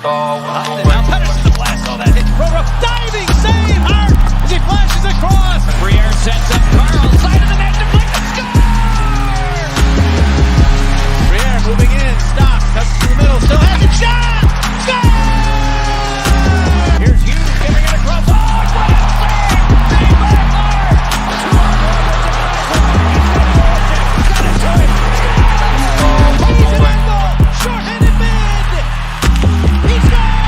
Now Pedersen to blast all that. Hit Roro. Diving save. Hart as he flashes across. Briere sets up Carl. Side of the net. Deflected. Score! Briere moving in. Stops. Cuts to the middle. Still has it. Shot! Score! Here's Hughes giving it across. Oh, what a save! Save by Maher! He's an angle. Short-handed mid. He scores!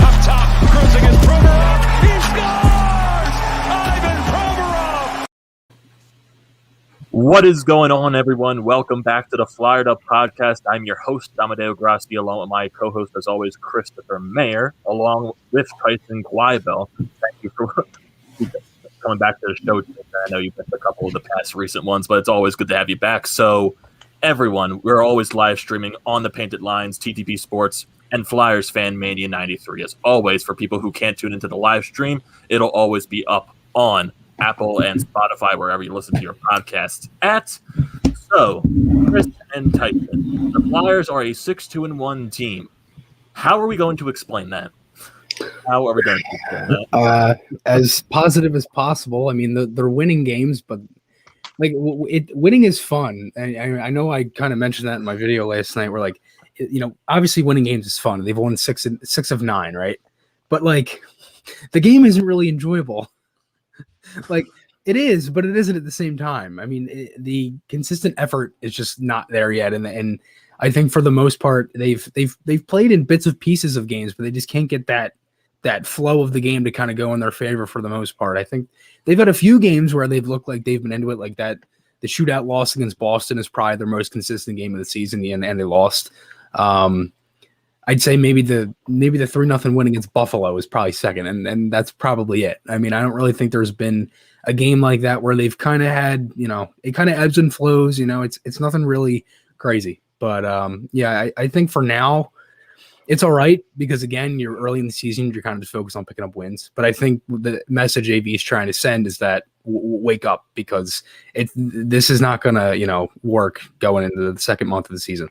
Up top, cruising is Provorov. He scores! Ivan Provorov! What is going on, everyone? Welcome back to the Flyered Up Podcast. I'm your host, Amedeo, Grassia, along with my co-host, as always, Christopher Maher, along with Tyson Quibel. Thank you for coming back to the show. I know you've missed a couple of the past recent ones, but it's always good to have you back. So, everyone, we're always live streaming on the Painted Lines, TTP Sports, and Flyers Fan Mania 93. As always, for people who can't tune into the live stream, it'll always be up on Apple and Spotify, wherever you listen to your podcasts at. So, Chris and Tyson, the Flyers are a 6-2-1 team. How are we going to explain that? How are we going to explain that? As positive as possible. I mean, they're winning games, but like winning is fun. I know I kind of mentioned that in my video last night. Where like, obviously winning games is fun. They've won six of 9, right? But like, the game isn't really enjoyable. Like it is, but it isn't at the same time. I mean, the consistent effort is just not there yet, and I think for the most part they've played in bits of pieces of games, but they just can't get that flow of the game to kind of go in their favor for the most part. I think they've had a few games where they've looked like they've been into it, like that. The shootout loss against Boston is probably their most consistent game of the season, and they lost. I'd say maybe the 3-0 win against Buffalo is probably second, and that's probably it. I mean, I don't really think there's been a game like that where they've kind of had, it kind of ebbs and flows. It's nothing really crazy, but I think for now it's all right because again, you're early in the season, you're kind of just focused on picking up wins. But I think the message AV is trying to send is that wake up, because this is not gonna work going into the second month of the season.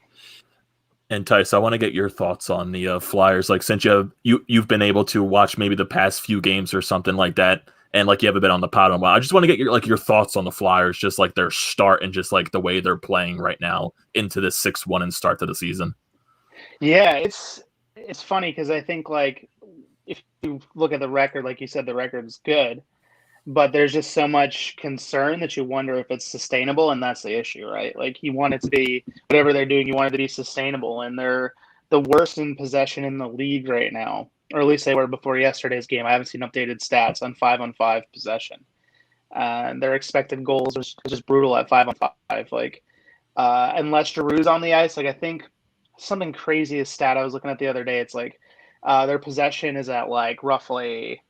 And Tice, I want to get your thoughts on the Flyers. Like, since you've been able to watch maybe the past few games or something like that, and like you haven't been on the pod in a while, I just want to get your thoughts on the Flyers, just like their start and just like the way they're playing right now into this 6-1 and start to the season. Yeah, it's funny because I think like if you look at the record, like you said, the record's good, but there's just so much concern that you wonder if it's sustainable, and that's the issue, right? Like you want it to be whatever they're doing, you want it to be sustainable, and they're the worst in possession in the league right now, or at least they were before yesterday's game. I haven't seen updated stats on 5-on-5 possession. Their expected goals is just brutal at 5-on-5. Like unless Giroux's on the ice, like I think something crazy is stat I was looking at the other day. It's like their possession is at like roughly,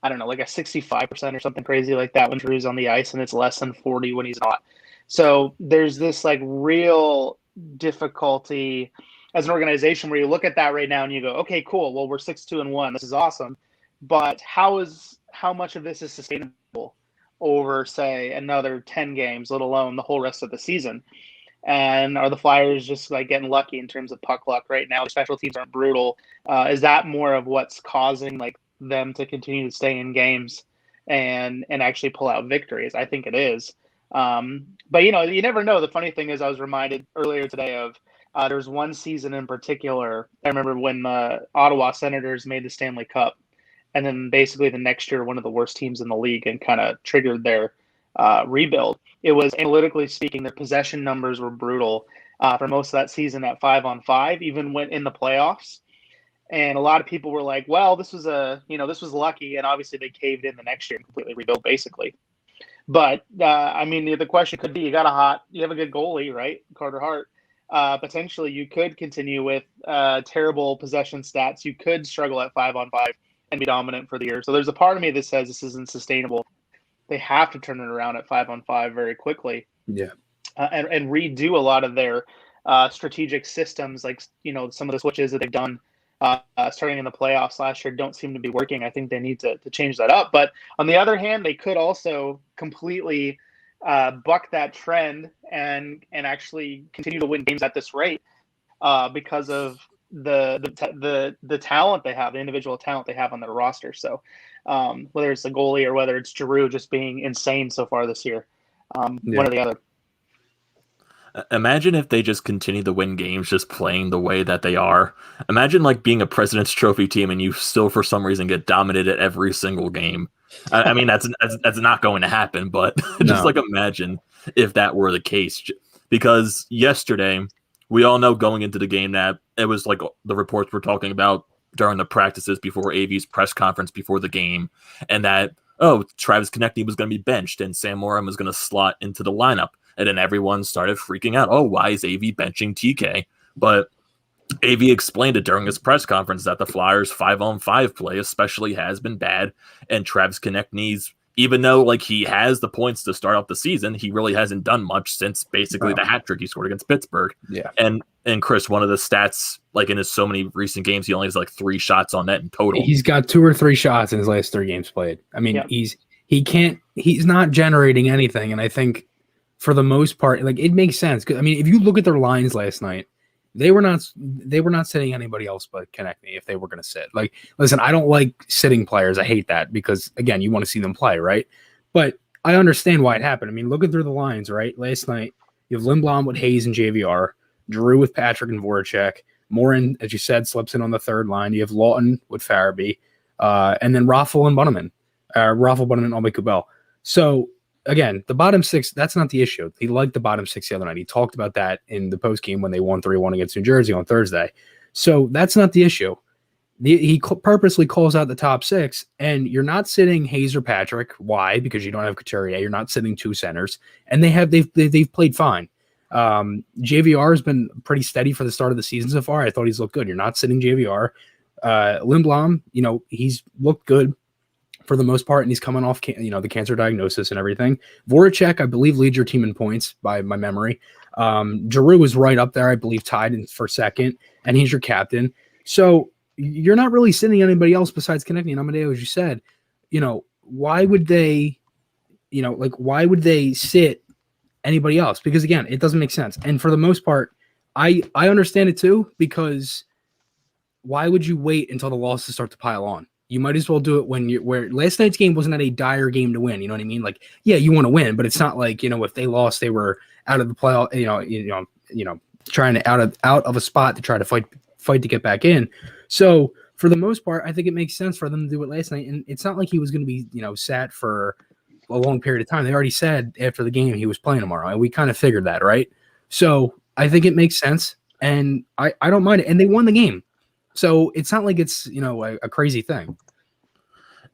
I don't know, like a 65% or something crazy like that when Drew's on the ice, and it's less than 40 when he's not. So there's this like real difficulty as an organization where you look at that right now and you go, okay, cool. Well, we're 6-2-1. This is awesome. But how much of this is sustainable over, say, another 10 games, let alone the whole rest of the season? And are the Flyers just like getting lucky in terms of puck luck right now? The special teams aren't brutal. Is that more of what's causing like them to continue to stay in games and actually pull out victories? I think it is. But you never know. The funny thing is, I was reminded earlier today of there's one season in particular. I remember when the Ottawa Senators made the Stanley Cup, and then basically the next year, one of the worst teams in the league, and kind of triggered their rebuild. It was, analytically speaking, their possession numbers were brutal for most of that season at 5-on-5, even when in the playoffs. And a lot of people were like, well, this was lucky. And obviously they caved in the next year and completely rebuilt basically. But I mean, the question could be, you have a good goalie, right? Carter Hart. Potentially you could continue with terrible possession stats. You could struggle at 5-on-5 and be dominant for the year. So there's a part of me that says this isn't sustainable. They have to turn it around at 5-on-5 very quickly. Yeah. And redo a lot of their strategic systems, like, some of the switches that they've done starting in the playoffs last year don't seem to be working. I think they need to change that up. But on the other hand, they could also completely buck that trend and actually continue to win games at this rate because of the talent they have, the individual talent they have on their roster. So whether it's the goalie or whether it's Giroux just being insane so far this year, one or the other. Imagine if they just continue to win games just playing the way that they are. Imagine like being a President's Trophy team and you still for some reason get dominated every single game. I mean that's not going to happen, but just like imagine if that were the case. Because yesterday we all know going into the game that it was like the reports were talking about during the practices before AV's press conference before the game, and that Travis Konechny was going to be benched and Sam Morin was going to slot into the lineup. And then everyone started freaking out. Oh, why is AV benching TK? But AV explained it during his press conference that the Flyers 5-on-5 play especially has been bad. And Travis Konechny's, even though like he has the points to start off the season, he really hasn't done much since basically the hat trick he scored against Pittsburgh. Yeah. And Chris, one of the stats, like in his so many recent games, he only has like 3 shots on net in total. He's got 2 or 3 shots in his last 3 games played. I mean, he's not generating anything. And I think, for the most part, like it makes sense. I mean, if you look at their lines last night, they were not sitting anybody else but Konechny if they were going to sit. Like, listen, I don't like sitting players. I hate that because again, you want to see them play, right? But I understand why it happened. I mean, looking through the lines, right? Last night, you have Lindblom with Hayes and JVR, Giroux with Patrick and Voracek, Morin, as you said, slips in on the third line. You have Lawton with Farabee, and then Raffle and Bunneman, Albay Kubel. So again, the bottom 6, that's not the issue. He liked the bottom 6 the other night. He talked about that in the postgame when they won 3-1 against New Jersey on Thursday. So that's not the issue. He purposely calls out the top 6, and you're not sitting Hayes or Patrick. Why? Because you don't have Couturier. You're not sitting 2 centers, and they've played fine. JVR has been pretty steady for the start of the season so far. I thought he's looked good. You're not sitting JVR. Lindblom, he's looked good for the most part, and he's coming off, the cancer diagnosis and everything. Voracek, I believe, leads your team in points by my memory. Giroux is right up there, I believe, tied for second, and he's your captain. So you're not really sitting anybody else besides Konechny and Amedeo, as you said. Why would they, why would they sit anybody else? Because again, it doesn't make sense. And for the most part, I understand it too, because why would you wait until the losses start to pile on? You might as well do it where last night's game wasn't a dire game to win. You know what I mean? Like, yeah, you want to win, but it's not like, if they lost, they were out of the playoff, trying to out of a spot to try to fight to get back in. So for the most part, I think it makes sense for them to do it last night. And it's not like he was going to be, sat for a long period of time. They already said after the game he was playing tomorrow, and we kind of figured that, right? So I think it makes sense, and I don't mind it. And they won the game. So it's not like it's, a crazy thing.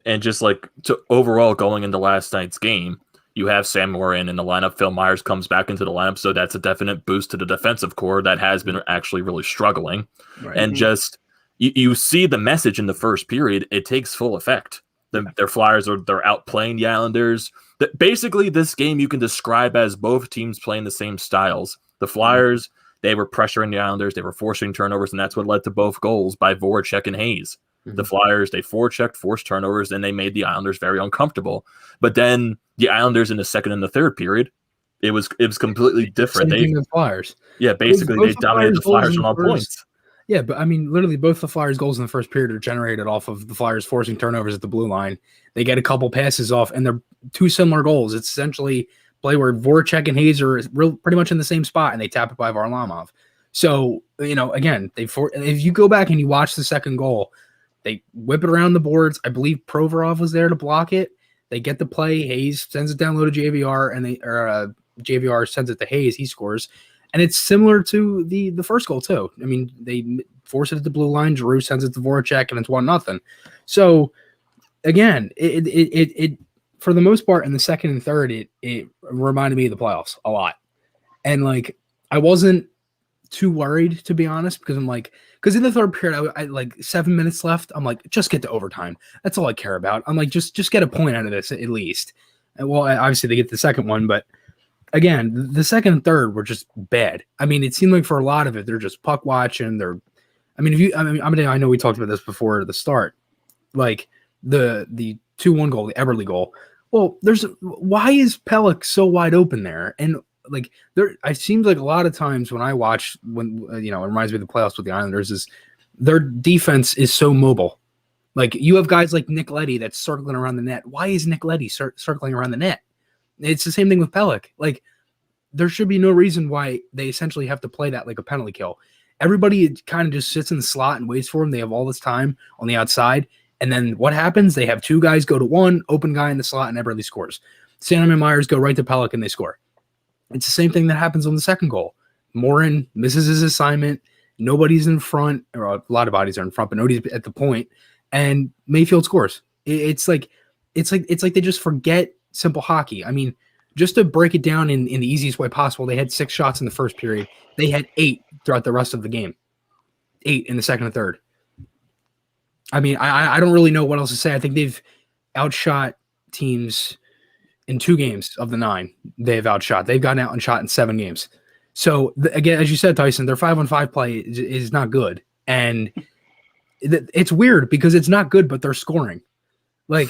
And just like overall going into last night's game, you have Sam Morin in the lineup. Phil Myers comes back into the lineup. So that's a definite boost to the defensive core that has been actually really struggling. Right. And just you see the message in the first period. It takes full effect. Their Flyers they're outplaying the Islanders. Basically, this game you can describe as both teams playing the same styles. The Flyers, they were pressuring the Islanders. They were forcing turnovers, and that's what led to both goals by Voracek and Hayes. Mm-hmm. The Flyers, they forechecked, forced turnovers, and they made the Islanders very uncomfortable. But then the Islanders in the second and the third period, it was completely different. The Flyers. Yeah, basically they dominated the Flyers on all points. Yeah, but I mean, literally both the Flyers' goals in the first period are generated off of the Flyers forcing turnovers at the blue line. They get a couple passes off, and they're 2 similar goals. It's essentially play where Voracek and Hayes are pretty much in the same spot, and they tap it by Varlamov. So, again, if you go back and you watch the second goal, they whip it around the boards. I believe Provorov was there to block it. They get the play. Hayes sends it down low to JVR, and JVR sends it to Hayes. He scores. And it's similar to the first goal, too. I mean, they force it at the blue line. Giroux sends it to Voracek, and it's 1-0. So, again, it for the most part, in the second and third, it reminded me of the playoffs a lot. And, I wasn't too worried, to be honest, because because in the third period, I 7 minutes left. I'm like, just get to overtime. That's all I care about. I'm like, just get a point out of this at least. And, well, obviously, they get the second one, but again, the second and third were just bad. I mean, it seemed like for a lot of it, they're just puck watching. I know we talked about this before the start, like the 2-1 goal, the Eberle goal. Well, why is Pelech so wide open there? And like there. It seems like a lot of times when I watch, when it reminds me of the playoffs with the Islanders, is their defense is so mobile. Like you have guys like Nick Leddy that's circling around the net. Why is Nick Leddy circling around the net? It's the same thing with Pelech. Like there should be no reason why they essentially have to play that like a penalty kill. Everybody kind of just sits in the slot and waits for him. They have all this time on the outside. And then what happens? They have two guys go to one, open guy in the slot, and everybody scores. Sandholm and Myers go right to Pelech, and they score. It's the same thing that happens on the second goal. Morin misses his assignment. Nobody's in front, or a lot of bodies are in front, but nobody's at the point. And Mayfield scores. It's like they just forget simple hockey. I mean, just to break it down in the easiest way possible, they had 6 shots in the first period. They had 8 throughout the rest of the game. 8 in the second and third. I mean, I don't really know what else to say. I think they've outshot teams in 2 games of the 9. They've outshot. They've gotten out and shot in 7 games. So, again, as you said, Tyson, their 5-on-5 play is not good. And it's weird because it's not good, but they're scoring. Like,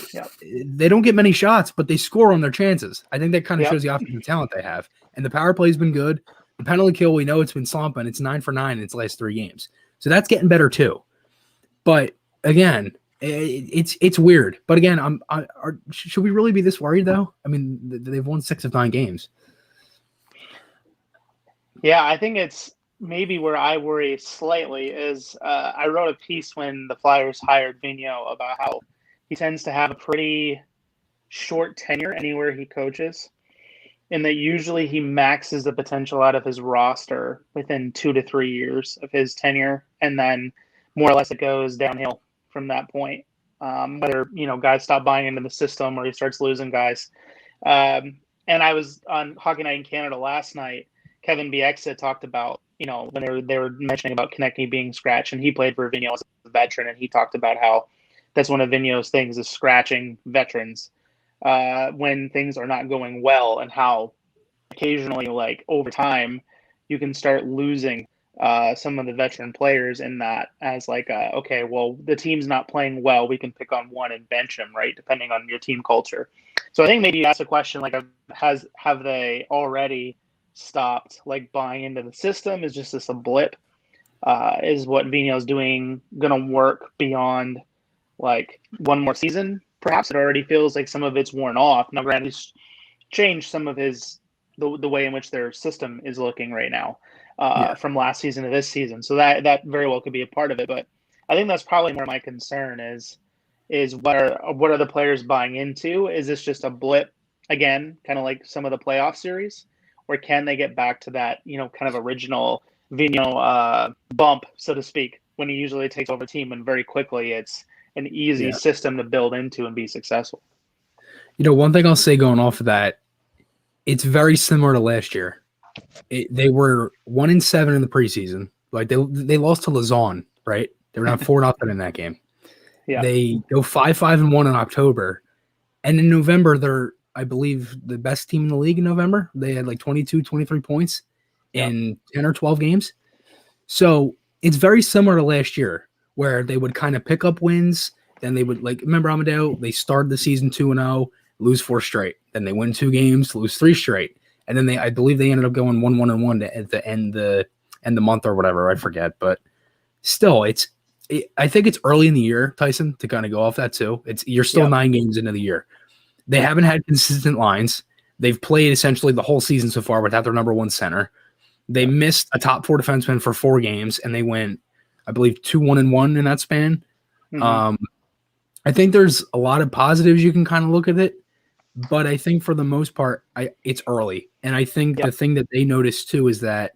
they don't get many shots, but they score on their chances. I think that kind of shows the offensive talent they have. And the power play has been good. The penalty kill, we know it's been slumping. It's 9 for 9 in its last 3 games. So that's getting better too. But again, it's weird. But again, should we really be this worried though? I mean, they've won 6 of 9 games. Yeah, I think it's maybe where I worry slightly is I wrote a piece when the Flyers hired Vigneault about how he tends to have a pretty short tenure anywhere he coaches, and that usually he maxes the potential out of his roster within 2 to 3 years of his tenure, and then more or less it goes downhill from that point. Whether guys stop buying into the system or he starts losing guys. And I was on Hockey Night in Canada last night. Kevin Bieksa talked about when they were mentioning about Konechny being scratched, and he played for Vigneault as a veteran, and he talked about how that's one of Vigneault's things is scratching veterans when things are not going well, and how occasionally, like over time, you can start losing some of the veteran players in that as like, okay, well, the team's not playing well. We can pick on one and bench him, right? Depending on your team culture. So I think maybe you ask a question like, have they already stopped like buying into the system? Is just this a blip? Is what Vigneault's doing going to work beyond like one more season? Perhaps it already feels like some of it's worn off. Now, granted, he's changed some of the way in which their system is looking right now from last season to this season. So that very well could be a part of it. But I think that's probably more my concern is what are the players buying into? Is this just a blip again, kind of like some of the playoff series? Or can they get back to that, kind of original Vigneault bump, so to speak, when he usually takes over a team and very quickly it's an easy system to build into and be successful? One thing I'll say going off of that, it's very similar to last year. They were 1-7 in the preseason. Like they lost to Lausanne, right? They were down 4-0 in that game. Yeah. They go 5-1 in October, and in November they're, I believe, the best team in the league in November. They had like 22, 23 points in 10 or 12 games. So it's very similar to last year where they would kind of pick up wins. Then they would remember Amedeo, they started the season 2-0, lose 4 straight. Then they win 2 games, lose 3 straight. And then I believe they ended up going 1-1-1 at the end the month or whatever. I forget. But still, I think it's early in the year, Tyson, to kind of go off that too. You're still 9 games into the year. They haven't had consistent lines. They've played essentially the whole season so far without their number 1 center. They missed a top 4 defenseman for 4 games, and they went, I believe, 2-1-1 in that span. Mm-hmm. I think there's a lot of positives you can kind of look at it, but I think for the most part, it's early. And I think the thing that they noticed too is that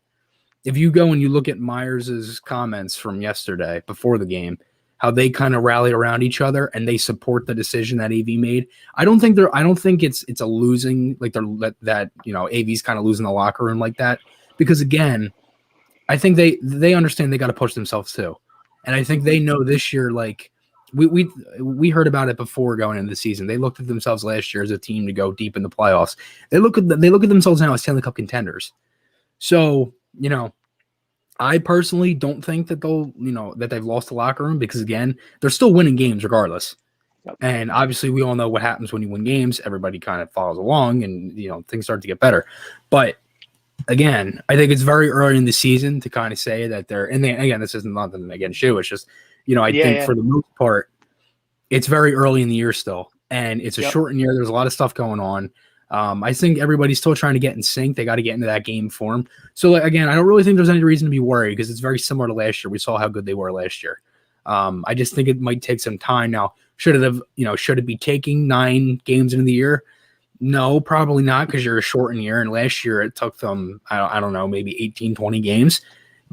if you go and you look at Myers' comments from yesterday before the game, how they kind of rally around each other and they support the decision that AV made. I don't think it's a losing, like that AV's kind of losing the locker room like that, because again, I think they understand they got to push themselves too. And I think they know this year, like we heard about it before going into the season. They looked at themselves last year as a team to go deep in the playoffs. They look at themselves now as Stanley Cup contenders. So, I personally don't think that that they've lost the locker room, because again, they're still winning games regardless. Yep. And obviously we all know what happens when you win games. Everybody kind of follows along and, things start to get better. But again, I think it's very early in the season to kind of say that they're, and then, again, this isn't nothing against you. It's just, I think for the most part, it's very early in the year still, and it's a shortened year. There's a lot of stuff going on. I think everybody's still trying to get in sync. They got to get into that game form. So again, I don't really think there's any reason to be worried because it's very similar to last year. We saw how good they were last year. I just think it might take some time now. Should it be taking 9 games into the year? No, probably not, because you're a shortened year. And last year it took them, I don't know, maybe 18, 20 games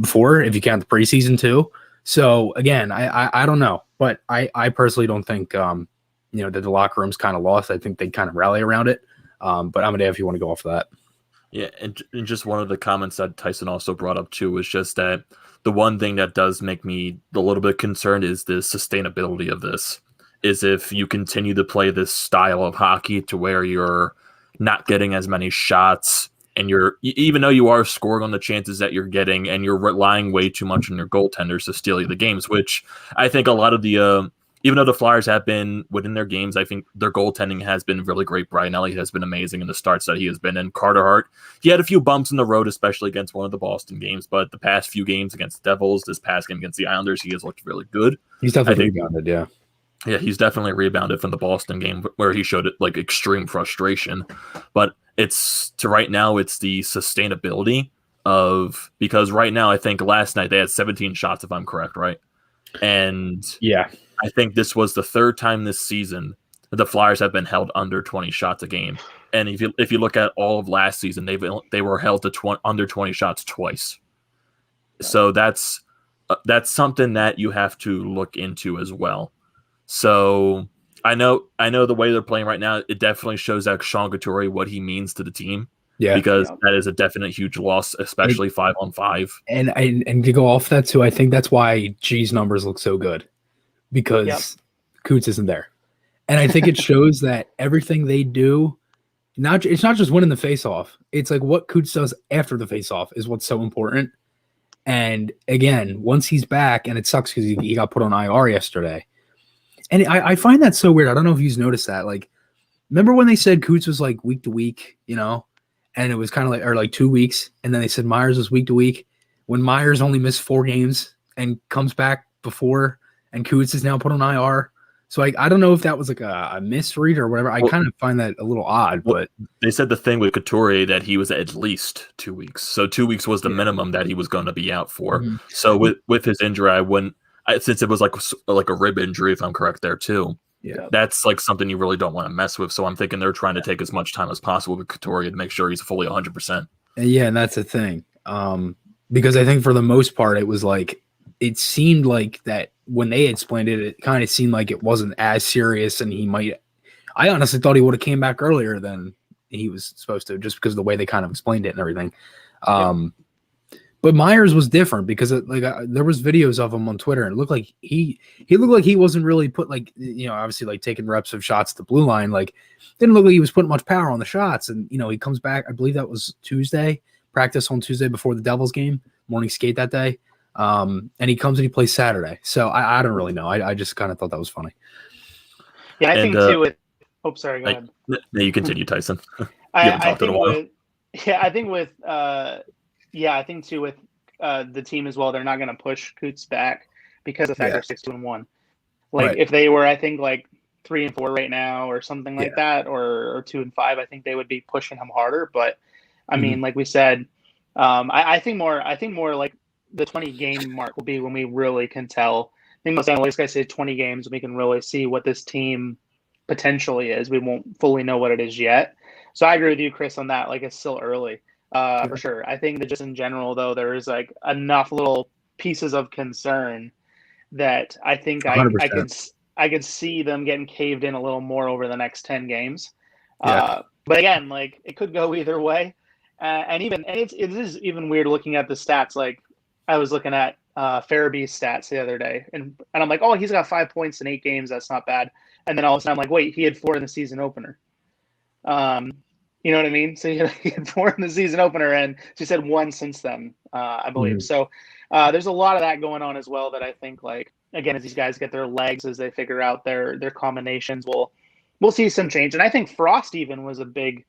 before, if you count the preseason too. So again, I don't know, but I personally don't think that the locker room's kind of lost. I think they kind of rally around it. But Amedeo, if you want to go off of that. Yeah, and just one of the comments that Tyson also brought up too was just that the one thing that does make me a little bit concerned is the sustainability of this. Is if you continue to play this style of hockey to where you're not getting as many shots and even though you are scoring on the chances that you're getting and you're relying way too much on your goaltenders to steal you the games, which I think a lot of the even though the Flyers have been within their games, I think their goaltending has been really great. Brian Elliott has been amazing in the starts that he has been in. Carter Hart, he had a few bumps in the road, especially against one of the Boston games, but the past few games against the Devils, this past game against the Islanders, he has looked really good. He's definitely rebounded, yeah. Yeah, he's definitely rebounded from the Boston game where he showed like extreme frustration. But it's right now, it's the sustainability because right now, I think last night they had 17 shots, if I'm correct, right? And yeah, I think this was the third time this season that the Flyers have been held under 20 shots a game. And if you look at all of last season, they were held to under 20 shots twice. So that's something that you have to look into as well. So I know the way they're playing right now, it definitely shows that Sean Couturier what he means to the team. Yeah, because that is a definite huge loss, especially 5-on-5. And to go off that too, I think that's why G's numbers look so good because Coots isn't there, and I think it shows that everything they do, it's not just winning the faceoff. It's like what Coots does after the faceoff is what's so important. And again, once he's back, and it sucks because he got put on IR yesterday. And I find that so weird. I don't know if you've noticed that. Like, remember when they said Coots was like week to week, and it was kind of like 2 weeks, and then they said Myers was week to week. When Myers only missed 4 games and comes back before, and Coots is now put on IR. So I don't know if that was like a misread or whatever. I kind of find that a little odd. But they said the thing with Couturier that he was at least 2 weeks. So 2 weeks was the minimum that he was going to be out for. Mm-hmm. So with his injury, I wouldn't. Since it was like a rib injury, if I'm correct there too. Yeah, that's like something you really don't want to mess with. So I'm thinking they're trying to take as much time as possible with Couturier to make sure he's fully 100%. Yeah, and that's the thing. Because I think for the most part, it seemed like that when they explained it, it kind of seemed like it wasn't as serious, and I honestly thought he would have came back earlier than he was supposed to, just because of the way they kind of explained it and everything. But Myers was different because there was videos of him on Twitter, and it looked like he looked like he wasn't really obviously like taking reps of shots at the blue line. Like, didn't look like he was putting much power on the shots. And he comes back. I believe that was Tuesday, practice on Tuesday before the Devils game, morning skate that day. And he comes and he plays Saturday. So I don't really know. I just kind of thought that was funny. Yeah, I think too. Sorry, go ahead. No, you continue, Tyson. I think too with the team as well, they're not going to push Coots back because of the fact they're 6-1. Like if they were, I think 3-4 right now or something like that, or 2-5, I think they would be pushing him harder. But I mean, like we said, I think more like the 20 game mark will be when we really can tell. I think most analysts guys say 20 games, we can really see what this team potentially is. We won't fully know what it is yet. So I agree with you, Chris, on that. Like, it's still early. For sure. I think that just in general, though, there is enough little pieces of concern that I think I could see them getting caved in a little more over the next 10 games. But again, it could go either way. And it is even weird looking at the stats. Like, I was looking at Farabee's stats the other day, and I'm like, oh, he's got 5 points in 8 games. That's not bad. And then all of a sudden, I'm like, wait, he had 4 in the season opener. You know what I mean? So he had 4 in the season opener, and she said 1 since then, I believe. So there's a lot of that going on as well that I think, again, as these guys get their legs, as they figure out their combinations, we'll see some change. And I think Frost even was a big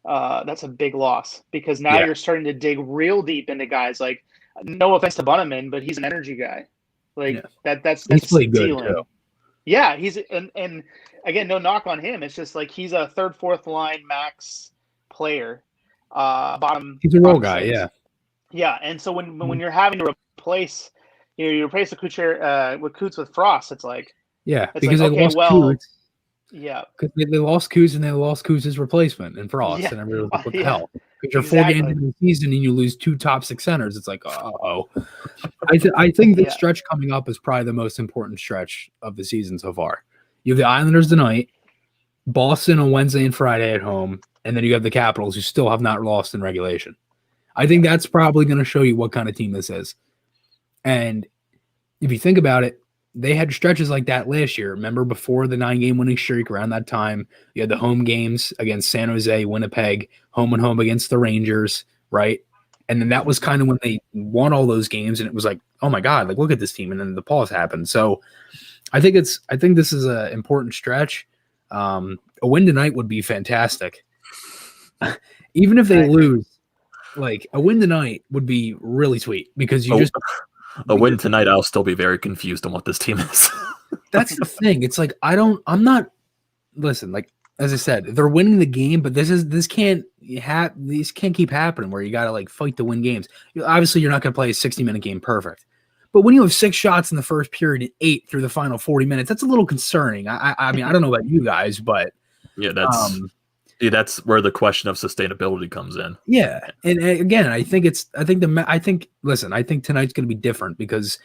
that's a big loss because now you're starting to dig real deep into guys like, no offense to Bunneman, but he's an energy guy. Like that's he's played good ceiling. too. Yeah, he's and again, no knock on him. It's just like he's a third, fourth line max player. Bottom. He's a role guy, six. Yeah, and so when you're having to replace, you replace the Kucher with Coots with Frost, it's like because like, they lost Coots. Yeah, because they lost Coots and they lost Coots' replacement and Frost, and everybody was like, "What the hell?" Because you're 4 games into the season and you lose 2 top 6 centers. It's like, oh. I think the stretch coming up is probably the most important stretch of the season so far. You have the Islanders tonight, Boston on Wednesday and Friday at home, and then you have the Capitals who still have not lost in regulation. I think that's probably going to show you what kind of team this is. And if you think about it, they had stretches like that last year. Remember, before the 9-game winning streak, around that time, you had the home games against San Jose, Winnipeg, home and home against the Rangers, right? And then that was kind of when they won all those games, and it was like, oh my God, like look at this team. And then the pause happened. So I think this is an important stretch. A win tonight would be fantastic. Even if they lose, like a win tonight would be really sweet because you a win tonight, I'll still be very confused on what this team is. That's the thing. It's like listen, like as I said, they're winning the game, but these can't keep happening where you got to like fight to win games. Obviously, you're not going to play a 60-minute game perfect. But when you have 6 shots in the first period and 8 through the final 40 minutes, that's a little concerning. I mean, I don't know about you guys, but yeah, that's where the question of sustainability comes in. Yeah, and again, I think tonight's going to be different because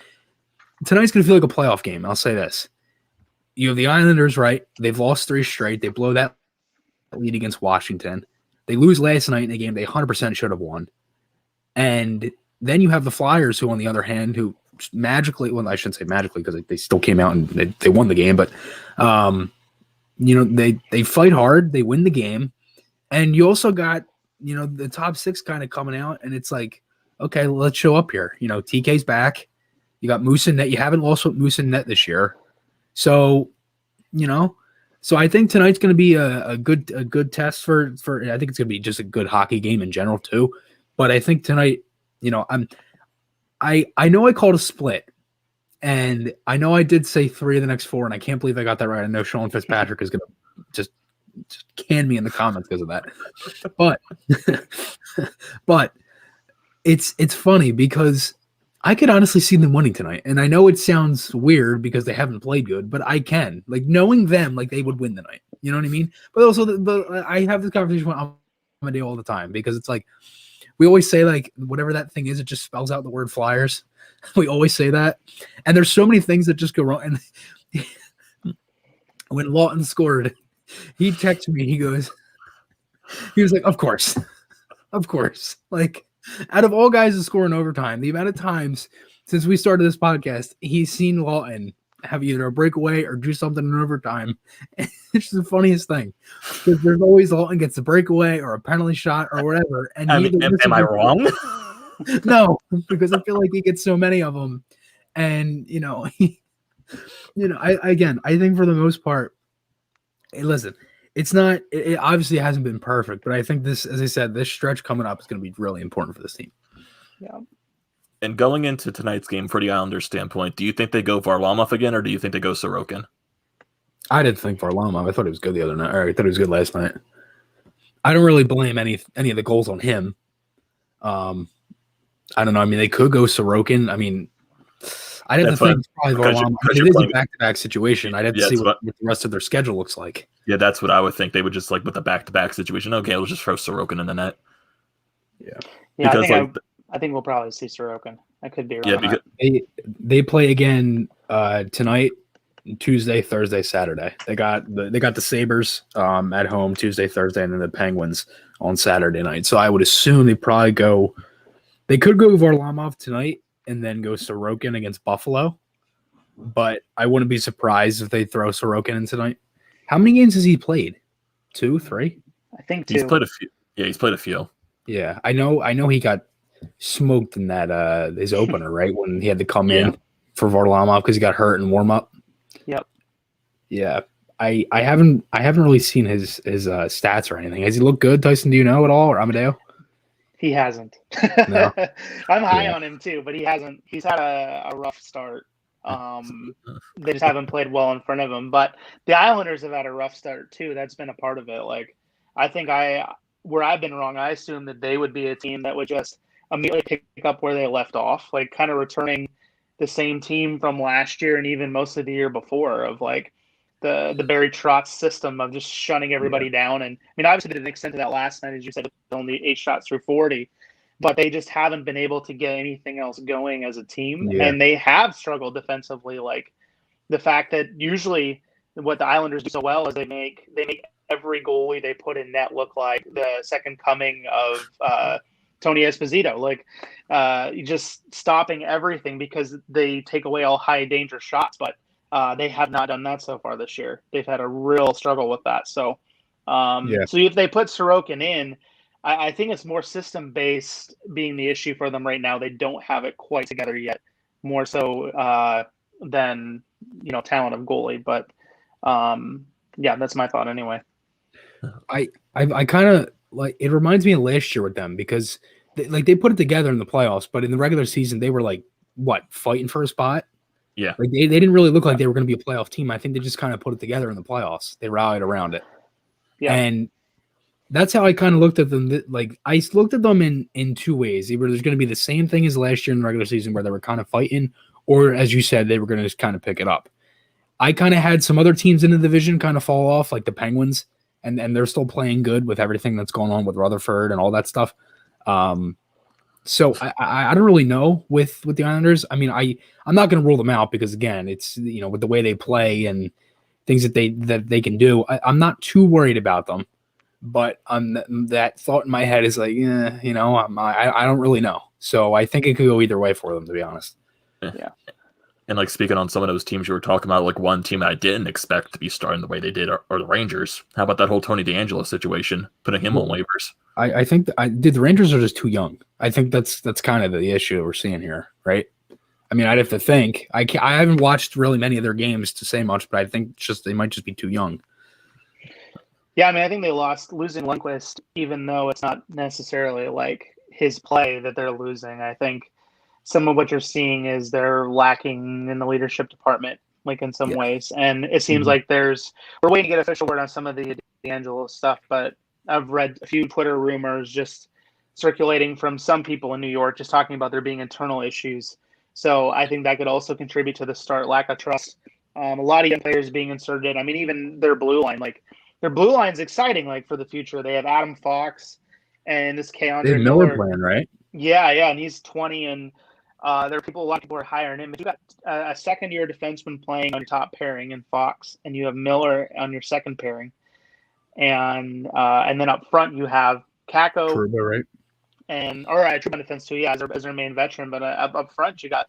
tonight's going to feel like a playoff game. I'll say this: you have the Islanders, right? They've lost 3 straight. They blow that lead against Washington. They lose last night in a game they 100% should have won, and then you have the Flyers, who, on the other hand, who magically, well, I shouldn't say magically because they still came out and they won the game, but they fight hard, they win the game, and you also got the top 6 kind of coming out, and it's like, okay, let's show up here. TK's back. You got Moose and Net. You haven't lost with Moose and Net this year, so so I think tonight's going to be a good test for. I think it's going to be just a good hockey game in general too, but I think tonight. I know I called a split, and I know I did say 3 of the next 4, and I can't believe I got that right. I know Sean Fitzpatrick is going to just can me in the comments because of that. But it's funny because I could honestly see them winning tonight, and I know it sounds weird because they haven't played good, but I can, like, knowing them, like they would win tonight. You know what I mean? But also, I have this conversation with Amedeo all the time because it's like. We always say, like, whatever that thing is, it just spells out the word Flyers. We always say that. And there's so many things that just go wrong. And when Lawton scored, he texted me. He was like, of course. Of course. Like, out of all guys to score in overtime, the amount of times since we started this podcast, he's seen Lawton have either a breakaway or do something in overtime. It's just the funniest thing because there's always Lawton gets a breakaway or a penalty shot or whatever. And am I wrong? No, because I feel like he gets so many of them. And I think for the most part, listen, it obviously hasn't been perfect, but I think this, as I said, this stretch coming up is going to be really important for this team. Yeah. And going into tonight's game, for the Islanders' standpoint, do you think they go Varlamov again, or do you think they go Sorokin? I didn't think Varlamov. I thought he was good the other night. Or I thought he was good last night. I don't really blame any of the goals on him. I don't know. I mean, they could go Sorokin. I mean, I'd have to think it's probably Varlamov. It is a back-to-back situation. I'd have to see what the rest of their schedule looks like. Yeah, that's what I would think. They would just, like, with the back-to-back situation, okay, we'll just throw Sorokin in the net. Yeah. Because, I think we'll probably see Sorokin. I could be wrong. Yeah, because they play again tonight, Tuesday, Thursday, Saturday. They got the Sabres at home Tuesday, Thursday, and then the Penguins on Saturday night. So I would assume they probably go. They could go Varlamov tonight and then go Sorokin against Buffalo, but I wouldn't be surprised if they throw Sorokin in tonight. How many games has he played? 2, 3? I think 2. He's played a few. Yeah, he's played a few. Yeah, I know he got smoked in that his opener, right, when he had to come in for Varlamov because he got hurt in warm up. Yep. Yeah, I haven't really seen his stats or anything. Has he looked good, Tyson? Do you know at all, or Amedeo? He hasn't. No. I'm high Yeah. on him too, but he hasn't. He's had a rough start. They just haven't played well in front of him. But the Islanders have had a rough start too. That's been a part of it. Like, I think where I've been wrong, I assumed that they would be a team that would just immediately pick up where they left off, like kind of returning the same team from last year and even most of the year before, of like the Barry Trotz system of just shutting everybody down. And I mean, obviously, they didn't extend to that last night, as you said, only 8 shots through 40, but they just haven't been able to get anything else going as a team. Yeah. And they have struggled defensively. Like, the fact that usually what the Islanders do so well is they make every goalie they put in net look like the second coming of Tony Esposito, like just stopping everything because they take away all high danger shots. But they have not done that so far this year. They've had a real struggle with that. So, so if they put Sorokin in, I think it's more system based being the issue for them right now. They don't have it quite together yet, more so than talent of goalie. But yeah, that's my thought anyway. I kind of like, it reminds me of last year with them because they put it together in the playoffs, but in the regular season they were like fighting for a spot. Yeah, like they didn't really look like they were going to be a playoff team. I think they just kind of put it together in the playoffs. They rallied around it, and that's how I kind of looked at them. Like, I looked at them in two ways. Either there's going to be the same thing as last year in the regular season where they were kind of fighting, or as you said, they were going to just kind of pick it up. I kind of had some other teams in the division kind of fall off, like the Penguins, and they're still playing good with everything that's going on with Rutherford and all that stuff. So I don't really know with the Islanders. I mean, I'm not going to rule them out because, again, it's, with the way they play and things that they can do, I'm not too worried about them. But that thought in my head is like, I don't really know. So I think it could go either way for them, to be honest. Yeah. And like, speaking on some of those teams you were talking about, like one team I didn't expect to be starting the way they did are the Rangers. How about that whole Tony DeAngelo situation, putting him on waivers? I think the Rangers are just too young. I think that's kind of the issue we're seeing here, right? I mean, I'd have to think. I haven't watched really many of their games to say much, but I think they might just be too young. Yeah, I mean, I think they losing Lundqvist, even though it's not necessarily like his play that they're losing. I think some of what you're seeing is they're lacking in the leadership department, like in some ways. And it seems like we're waiting to get official word on some of the D'Angelo stuff, but I've read a few Twitter rumors just circulating from some people in New York, just talking about there being internal issues. So I think that could also contribute to the lack of trust. A lot of young players being inserted. I mean, even their blue line, like their blue line's exciting, like for the future. They have Adam Fox and this Keandre Miller playing, right? Yeah, and he's 20, and there are a lot of people are hiring him. But you got a second-year defenseman playing on your top pairing in Fox, and you have Miller on your second pairing, and then up front you have Kakko, Trouba, right? And Trouba on defense too, yeah, as their main veteran. But up front you got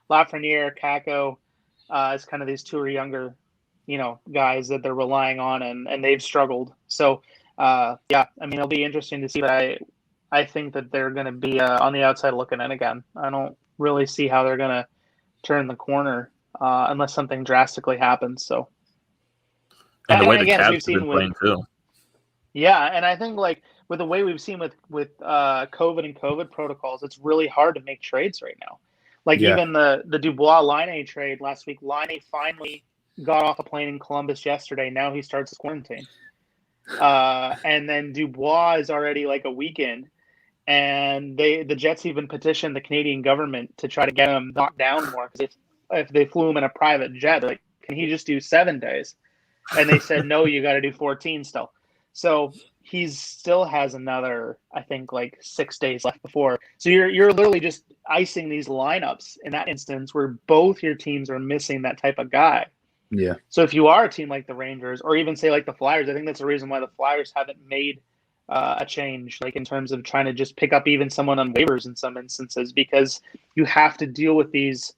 Lafreniere, Kakko, as kind of these two younger, guys that they're relying on, and they've struggled. So I mean, it'll be interesting to see. But I think that they're going to be on the outside looking in again. I don't really see how they're going to turn the corner unless something drastically happens. So, and the way the Cavs have been playing too. Yeah, and I think like with the way we've seen with COVID and COVID protocols, it's really hard to make trades right now. Like even the Dubois Laine trade last week, Laine finally got off a plane in Columbus yesterday. Now he starts his quarantine. And then Dubois is already like a weekend, and the Jets even petitioned the Canadian government to try to get him knocked down more, because if they flew him in a private jet, like, can he just do 7 days? And they said no, you got to do 14 still. So he still has another, I think, like 6 days left before. So you're literally just icing these lineups in that instance where both your teams are missing that type of guy. Yeah. So if you are a team like the Rangers, or even say like the Flyers, I think that's the reason why the Flyers haven't made a change, like in terms of trying to just pick up even someone on waivers in some instances, because you have to deal with these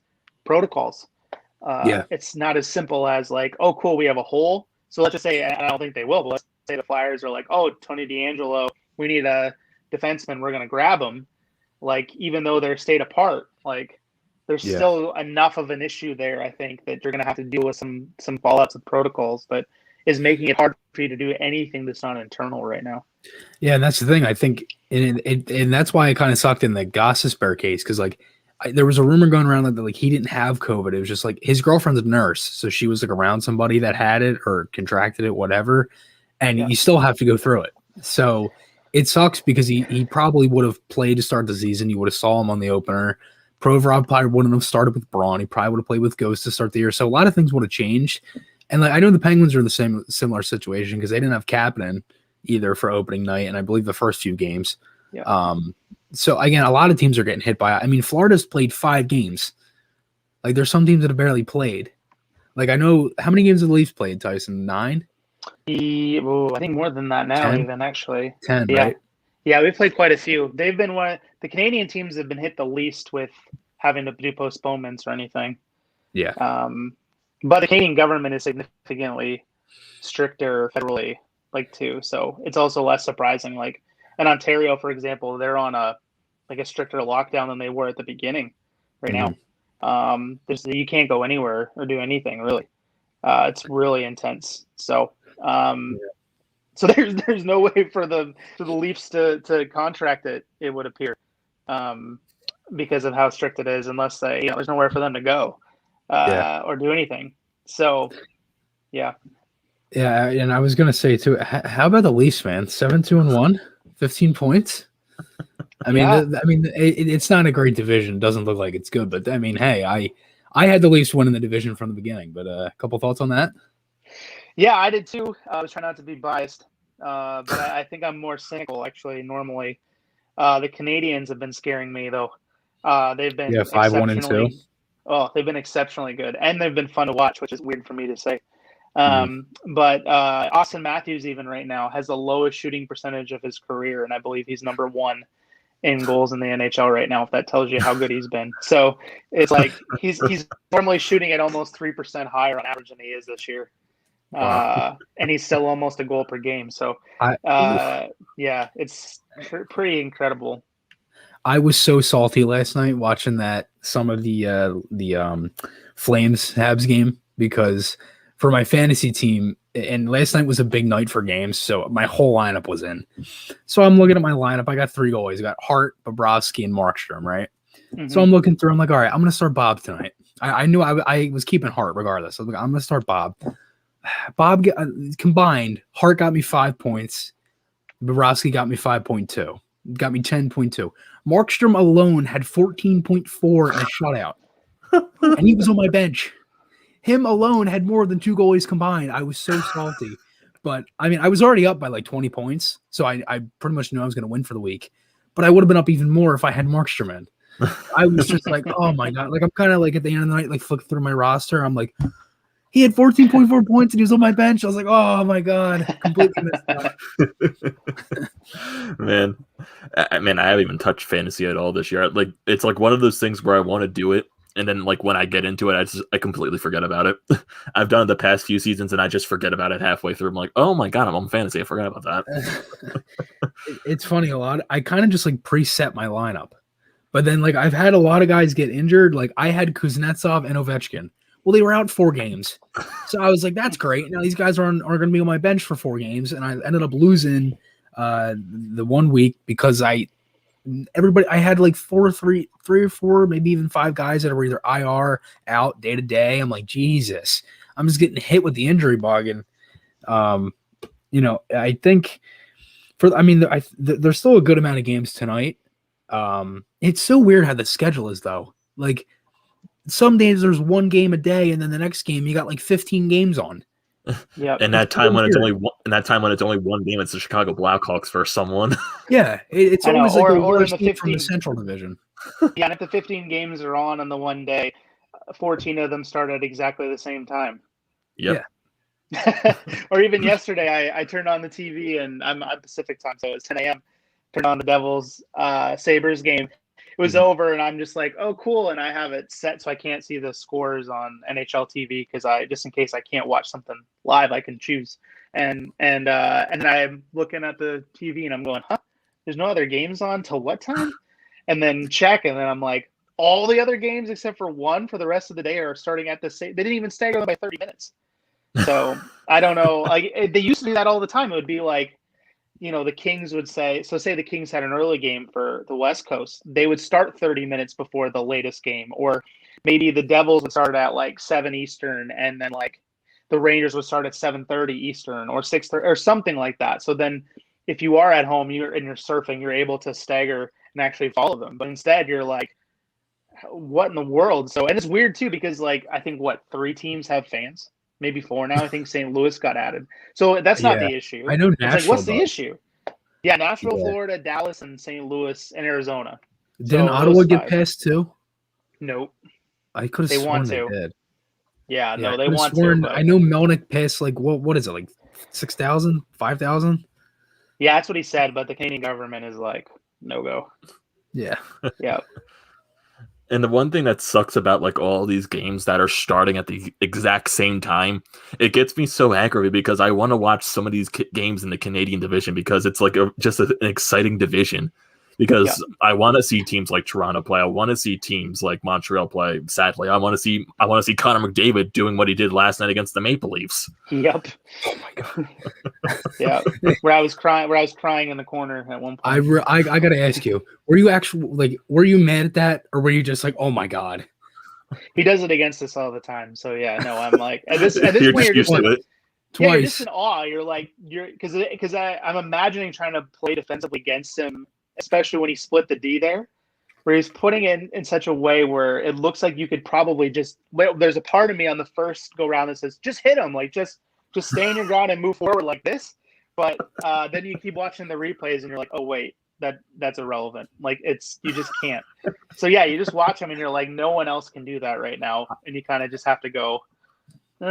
protocols. It's not as simple as like, oh, cool, we have a hole. So let's just say, I don't think they will, but let's say the Flyers are like, oh, Tony DeAngelo, we need a defenseman, we're going to grab him. Like, even though they're stayed apart, like, there's still enough of an issue there, I think, that you're going to have to deal with some fallouts of protocols. But is making it hard for you to do anything that's not internal right now. Yeah, and that's the thing. I think, and that's why it kind of sucked in the Gossesbear case, because like there was a rumor going around that like he didn't have COVID. It was just like his girlfriend's a nurse, so she was like around somebody that had it or contracted it, whatever, and you still have to go through it. So it sucks because he probably would have played to start the season. You would have saw him on the opener. Provorov probably wouldn't have started with Braun. He probably would have played with Ghost to start the year. So a lot of things would have changed. And like I know the Penguins are in the similar situation because they didn't have Kapanen either for opening night, and I believe the first few games. Yeah. So again, a lot of teams are getting hit by it. I mean, Florida's played 5 games. Like there's some teams that have barely played. Like I know how many games have the Leafs played, Tyson? 9? I think more than that now, 10? even actually. 10, yeah. right? Yeah, we've played quite a few. They've been the Canadian teams have been hit the least with having to do postponements or anything. Yeah. But the Canadian government is significantly stricter federally, too. So it's also less surprising. Like in Ontario, for example, they're on a stricter lockdown than they were at the beginning right now. You can't go anywhere or do anything really. It's really intense. So so there's no way for the Leafs to contract it. It would appear, because of how strict it is, unless there's nowhere for them to go or do anything. So, yeah. Yeah, and I was gonna say too. How about the Leafs, man? 7-2-1, 15 points. I mean, it's not a great division. It doesn't look like it's good, but I mean, hey, I had the Leafs winning the division from the beginning. But a couple thoughts on that? Yeah, I did too. I was trying not to be biased, but I think I'm more cynical actually. Normally, the Canadians have been scaring me though. They've been 5-1-2. Oh, they've been exceptionally good, and they've been fun to watch, which is weird for me to say. But Austin Matthews, even right now, has the lowest shooting percentage of his career, and I believe he's number 1 in goals in the NHL right now. If that tells you how good he's been, so it's like he's normally shooting at almost 3% higher on average than he is this year. Wow. And he's still almost a goal per game. So, yeah, it's pretty incredible. I was so salty last night watching some of the Flames Habs game, because for my fantasy team, and last night was a big night for games, so my whole lineup was in. So I'm looking at my lineup. I got 3 goalies. I got Hart, Bobrovsky, and Markstrom, right? Mm-hmm. So I'm looking through. I'm like, all right, I'm going to start Bob tonight. I knew I was keeping Hart regardless. I was like, I'm going to start Bob. Bob combined, Hart got me 5 points. Bobrovsky got me 5.2. Got me 10.2. Markstrom alone had 14.4 and a shutout. And he was on my bench. Him alone had more than 2 goalies combined. I was so salty. But, I mean, I was already up by like 20 points, so I pretty much knew I was going to win for the week. But I would have been up even more if I had Markstrom in. I was just like, oh, my God. Like, I'm kind of like at the end of the night, like, flick through my roster. I'm like, he had 14.4 points and he was on my bench. I was like, oh, my God. Completely missed out. Man, I haven't even touched fantasy at all this year. Like, it's like one of those things where I want to do it, and then like when I get into it, I completely forget about it. I've done it the past few seasons, and I just forget about it halfway through. I'm like, oh my God, I'm on fantasy. I forgot about that. It's funny a lot. I kind of just like preset my lineup, but then like I've had a lot of guys get injured. Like I had Kuznetsov and Ovechkin. Well, they were out 4 games, so I was like, that's great. Now these guys are going to be on my bench for 4 games, and I ended up losing the 1 week because I had like 3 or 4, maybe even 5 guys that were either IR, out day to day. I'm like, Jesus, I'm just getting hit with the injury bug. And, I think there's still a good amount of games tonight. It's so weird how the schedule is though. Like some days there's 1 game a day, and then the next game you got like 15 games on. Yeah, and that time when it's only 1 game, it's the Chicago Blackhawks for someone. Yeah, it's always like the worst the 15, from the Central Division. Yeah, and if the 15 games are on the one day, 14 of them start at exactly the same time. Yep. Yeah. Or even yesterday, I turned on the TV, and I'm on Pacific time, so it was 10 a.m. Turned on the Devils Sabres game. It was over, and I'm just like, oh, cool. And I have it set so I can't see the scores on NHL TV because just in case I can't watch something live, I can choose. And then I'm looking at the TV and I'm going, there's no other games on till what time? And then check, and then I'm like, all the other games except for 1 for the rest of the day are starting at the same. They didn't even stagger them by 30 minutes. So I don't know. Like they used to do that all the time. It would be like, the Kings would say, so say the Kings had an early game for the West Coast, they would start 30 minutes before the latest game, or maybe the Devils would start at like 7 Eastern, and then like the Rangers would start at 7:30 Eastern or 6:30 or something like that. So then if you are at home, you're surfing, you're able to stagger and actually follow them. But instead you're like, what in the world? So, and it's weird too, because like, I think 3 teams have fans, maybe 4 now. I think St. Louis got added. So that's not the issue. I know It's Nashville. like, what's the does. issue? Yeah, Nashville, Yeah. Florida, Dallas, and St. Louis, and Arizona. Didn't So Ottawa those get 5. past too? Nope. I could have They sworn want they to. did. Yeah, no, I they could've want sworn, to. But... I know Melnick passed like what is it, like 6,000, 5,000? Yeah, that's what he said, but the Canadian government is like, no go. Yeah. Yeah. And the one thing that sucks about like all these games that are starting at the exact same time, it gets me so aggravated because I want to watch some of these games in the Canadian division because it's like just an exciting division. Because I want to see teams like Toronto play. I want to see teams like Montreal play. Sadly, I want to see Connor McDavid doing what he did last night against the Maple Leafs. Yep. Oh my god. Yeah. Where I was crying in the corner at one point. I gotta ask you, were you mad at that, or were you just like, oh my god? He does it against us all the time. So yeah, no, I'm like at this You're point just used to it. Yeah, you're Twice. just in awe. You're because I'm imagining trying to play defensively against him, especially when he split the D there, where he's putting it in such a way where it looks like you could probably there's a part of me on the first go round that says, just hit him, like just stay in your ground and move forward like this. But then you keep watching the replays and you're like, oh wait, that's irrelevant. Like you just can't. So yeah, you just watch him and you're like, no one else can do that right now. And you kind of just have to go.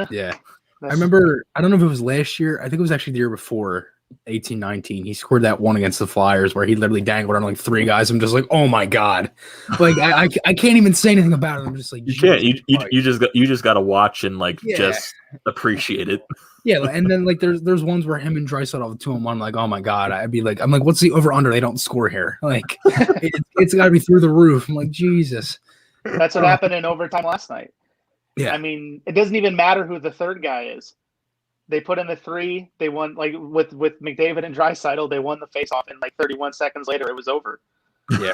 Yeah. I remember, I don't know if it was last year. I think it was actually the year before, 18-19. He scored that one against the Flyers where he literally dangled on like 3 guys. I'm just like, oh my god, like I can't even say anything about it. I'm just like, you can't. You just got to watch and like just appreciate it. Yeah, and then like there's ones where him and Draisaitl have 2-on-1. Like, oh my god, I'm like, what's the over under? They don't score here. Like, it's got to be through the roof. I'm like, Jesus. That's what happened in overtime last night. Yeah, I mean, it doesn't even matter who the third guy is. They put in the 3. They won, like with McDavid and Draisaitl. They won the faceoff, and like 31 seconds later, it was over. Yeah,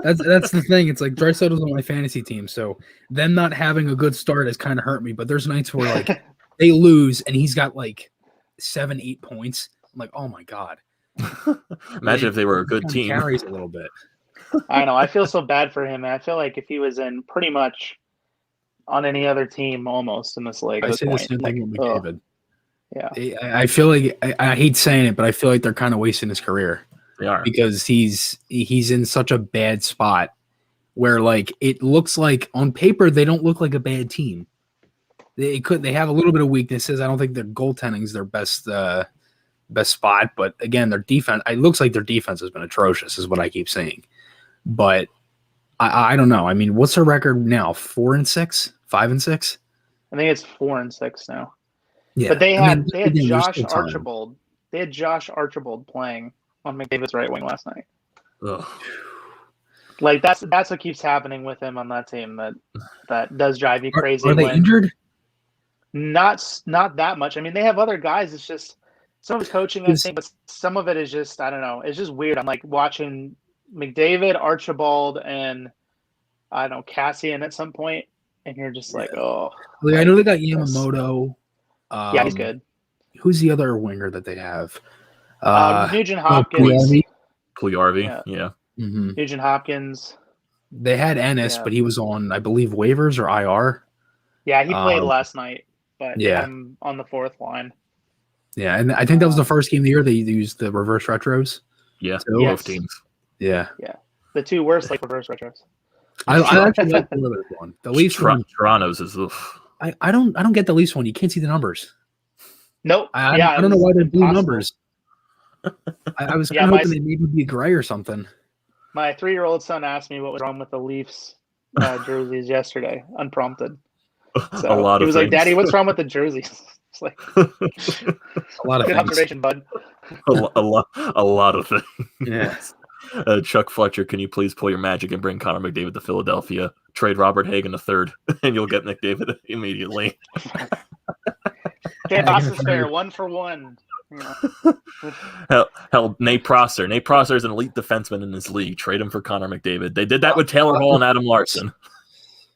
that's the thing. It's like Draisaitl's on my fantasy team, so them not having a good start has kind of hurt me. But there's nights where like they lose, and he's got like 7-8 points. I'm like, oh my god. Imagine if they were a good team. Carries a little bit. I know. I feel so bad for him. I feel like if he was in pretty much on any other team almost in this league. I say the same thing with McDavid. Yeah. I feel like I hate saying it, but I feel like they're kind of wasting his career. They are. Because he's in such a bad spot where like it looks like on paper they don't look like a bad team. They have a little bit of weaknesses. I don't think their goaltending is their best spot, but again, their defense, it looks like their defense has been atrocious is what I keep saying. But I don't know. I mean, what's their record now? 4-6, 5-6? I think it's 4-6 now. Yeah, but they had again, Josh Archibald. They had Josh Archibald playing on McDavid's right wing last night. Ugh. Like that's what keeps happening with him on that team. That does drive you crazy. Are they injured? Not that much. I mean, they have other guys. It's just some of it's coaching, I think, but some of it is just, I don't know. It's just weird. I'm like watching McDavid, Archibald, and I don't know, Cassian at some point, and you're just like, oh. Like, I know they got Yamamoto. Yeah, he's good. Who's the other winger that they have? Nugent Hopkins. Puljujarvi, yeah. Mm-hmm. Nugent Hopkins. They had Ennis, but he was on, I believe, waivers or IR. Yeah, he played last night, but yeah. I'm on the 4th line. Yeah, and I think that was the first game of the year they used the reverse retros. Yeah, both teams. Yeah. Yeah. The 2 worst like reverse retros. I actually like the Oilers one. The Leafs one. Toronto's is oof. I don't get the Leafs one. You can't see the numbers. Nope. I don't know why they're blue numbers. I was kind of hoping they maybe be gray or something. My 3-year-old son asked me what was wrong with the Leafs jerseys yesterday, unprompted. So a lot he of was things. like, "Daddy, what's wrong with the jerseys?" It's like a lot of good things. observation, bud. a lot of things. Yeah. Chuck Fletcher, can you please pull your magic and bring Connor McDavid to Philadelphia? Trade Robert Hagen III, and you'll get McDavid immediately. Okay, Boston's fair. 1 for 1. Hell, Nate Prosser. Nate Prosser is an elite defenseman in this league. Trade him for Connor McDavid. They did that with Taylor Hall and Adam Larson.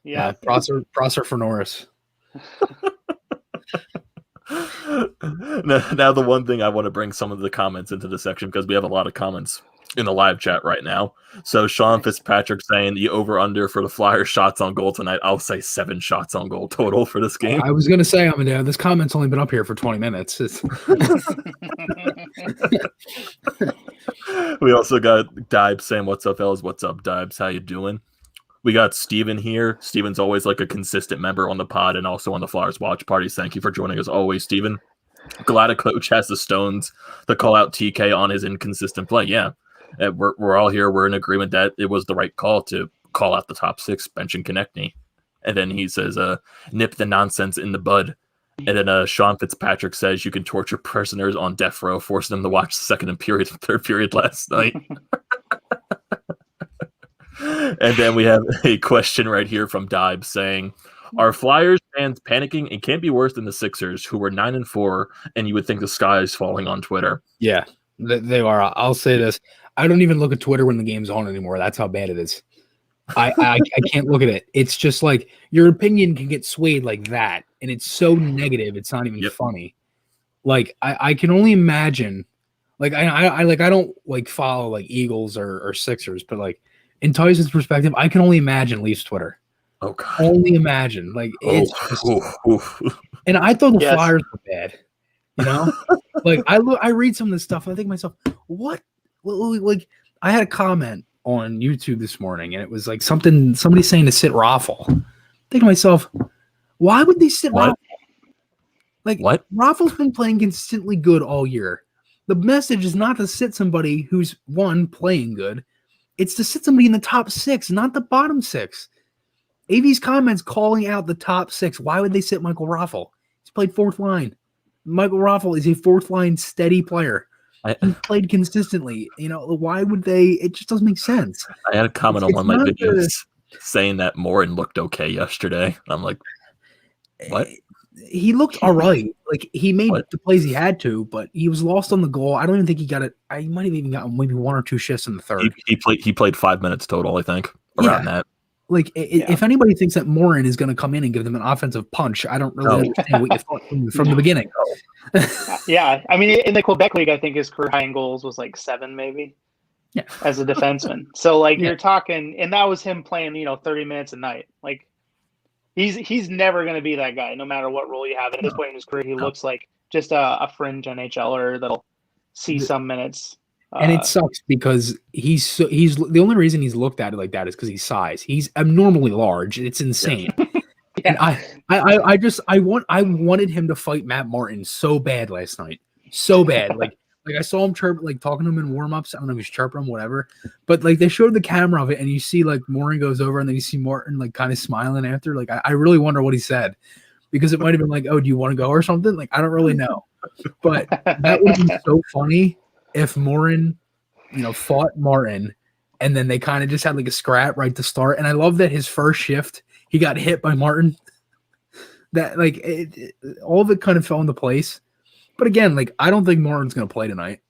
Yeah, Prosser for Norris. Now, the one thing I want to bring some of the comments into the section because we have a lot of comments in the live chat right now. So Sean Fitzpatrick saying the over-under for the Flyers shots on goal tonight. I'll say 7 shots on goal total for this game. I was going to say, Amedeo, this comment's only been up here for 20 minutes. We also got Dibes saying, what's up, fellas? What's up, Dibes? How you doing? We got Steven here. Steven's always like a consistent member on the pod and also on the Flyers watch parties. Thank you for joining us always, Steven. Glad a coach has the stones to call out TK on his inconsistent play. Yeah, we're all here. We're in agreement that it was the right call to call out the top 6, benching Konechny. And then he says, nip the nonsense in the bud. And then Sean Fitzpatrick says you can torture prisoners on death row, force them to watch the second and third period last night. And then we have a question right here from Dibe saying, are Flyers fans panicking? It can't be worse than the Sixers, who were 9-4, and you would think the sky is falling on Twitter. Yeah, they are. I'll say this. I don't even look at Twitter when the game's on anymore. That's how bad it is. I can't look at it. It's just like your opinion can get swayed like that, and it's so negative. It's not even funny. Like I can only imagine. Like I don't like follow like Eagles or Sixers, but like in Tyson's perspective, I can only imagine Leafs Twitter. Oh God! Only imagine. Like it's just, and I thought the Flyers were bad. You know, like I read some of this stuff and I think to myself, what? Like I had a comment on YouTube this morning, and it was like somebody saying to sit Raffle. I think to myself, why would they sit Raffle? Like what? Raffle's been playing consistently good all year. The message is not to sit somebody who's playing good. It's to sit somebody in the top 6, not the bottom 6. AV's comments calling out the top 6. Why would they sit Michael Raffle? He's played 4th line. Michael Raffle is a 4th line steady player. He played consistently. You know, why would they? It just doesn't make sense. I had a comment on one of my videos saying that Maher looked okay yesterday. I'm like, what? He looked all right. Like he made the plays he had to, but he was lost on the goal. I don't even think he got it. I might have even gotten maybe 1 or 2 shifts in the third. He played 5 minutes total, I think, around that. Like, if anybody thinks that Morin is going to come in and give them an offensive punch, I don't really understand what you thought from the beginning. Yeah, I mean, in the Quebec League, I think his career high in goals was like 7, maybe. Yeah, as a defenseman. So, like, you're talking, and that was him playing, 30 minutes a night. Like, he's never going to be that guy, no matter what role you have. At this point in his career, he looks like just a fringe NHLer that'll see some minutes. And it sucks because he's the only reason he's looked at it like that is because he's size. He's abnormally large. It's insane. And I wanted him to fight Matt Martin so bad last night. So bad. Like I saw him talking to him in warm-ups. I don't know if he's chirping him, whatever. But like they showed the camera of it and you see like Morin goes over and then you see Martin like kind of smiling after. Like I really wonder what he said. Because it might have been like, oh, do you want to go or something? Like I don't really know. But that would be so funny if Morin, fought Martin and then they kind of just had like a scrap right to start. And I love that his first shift, he got hit by Martin. That like all of it kind of fell into place. But again, like I don't think Martin's going to play tonight.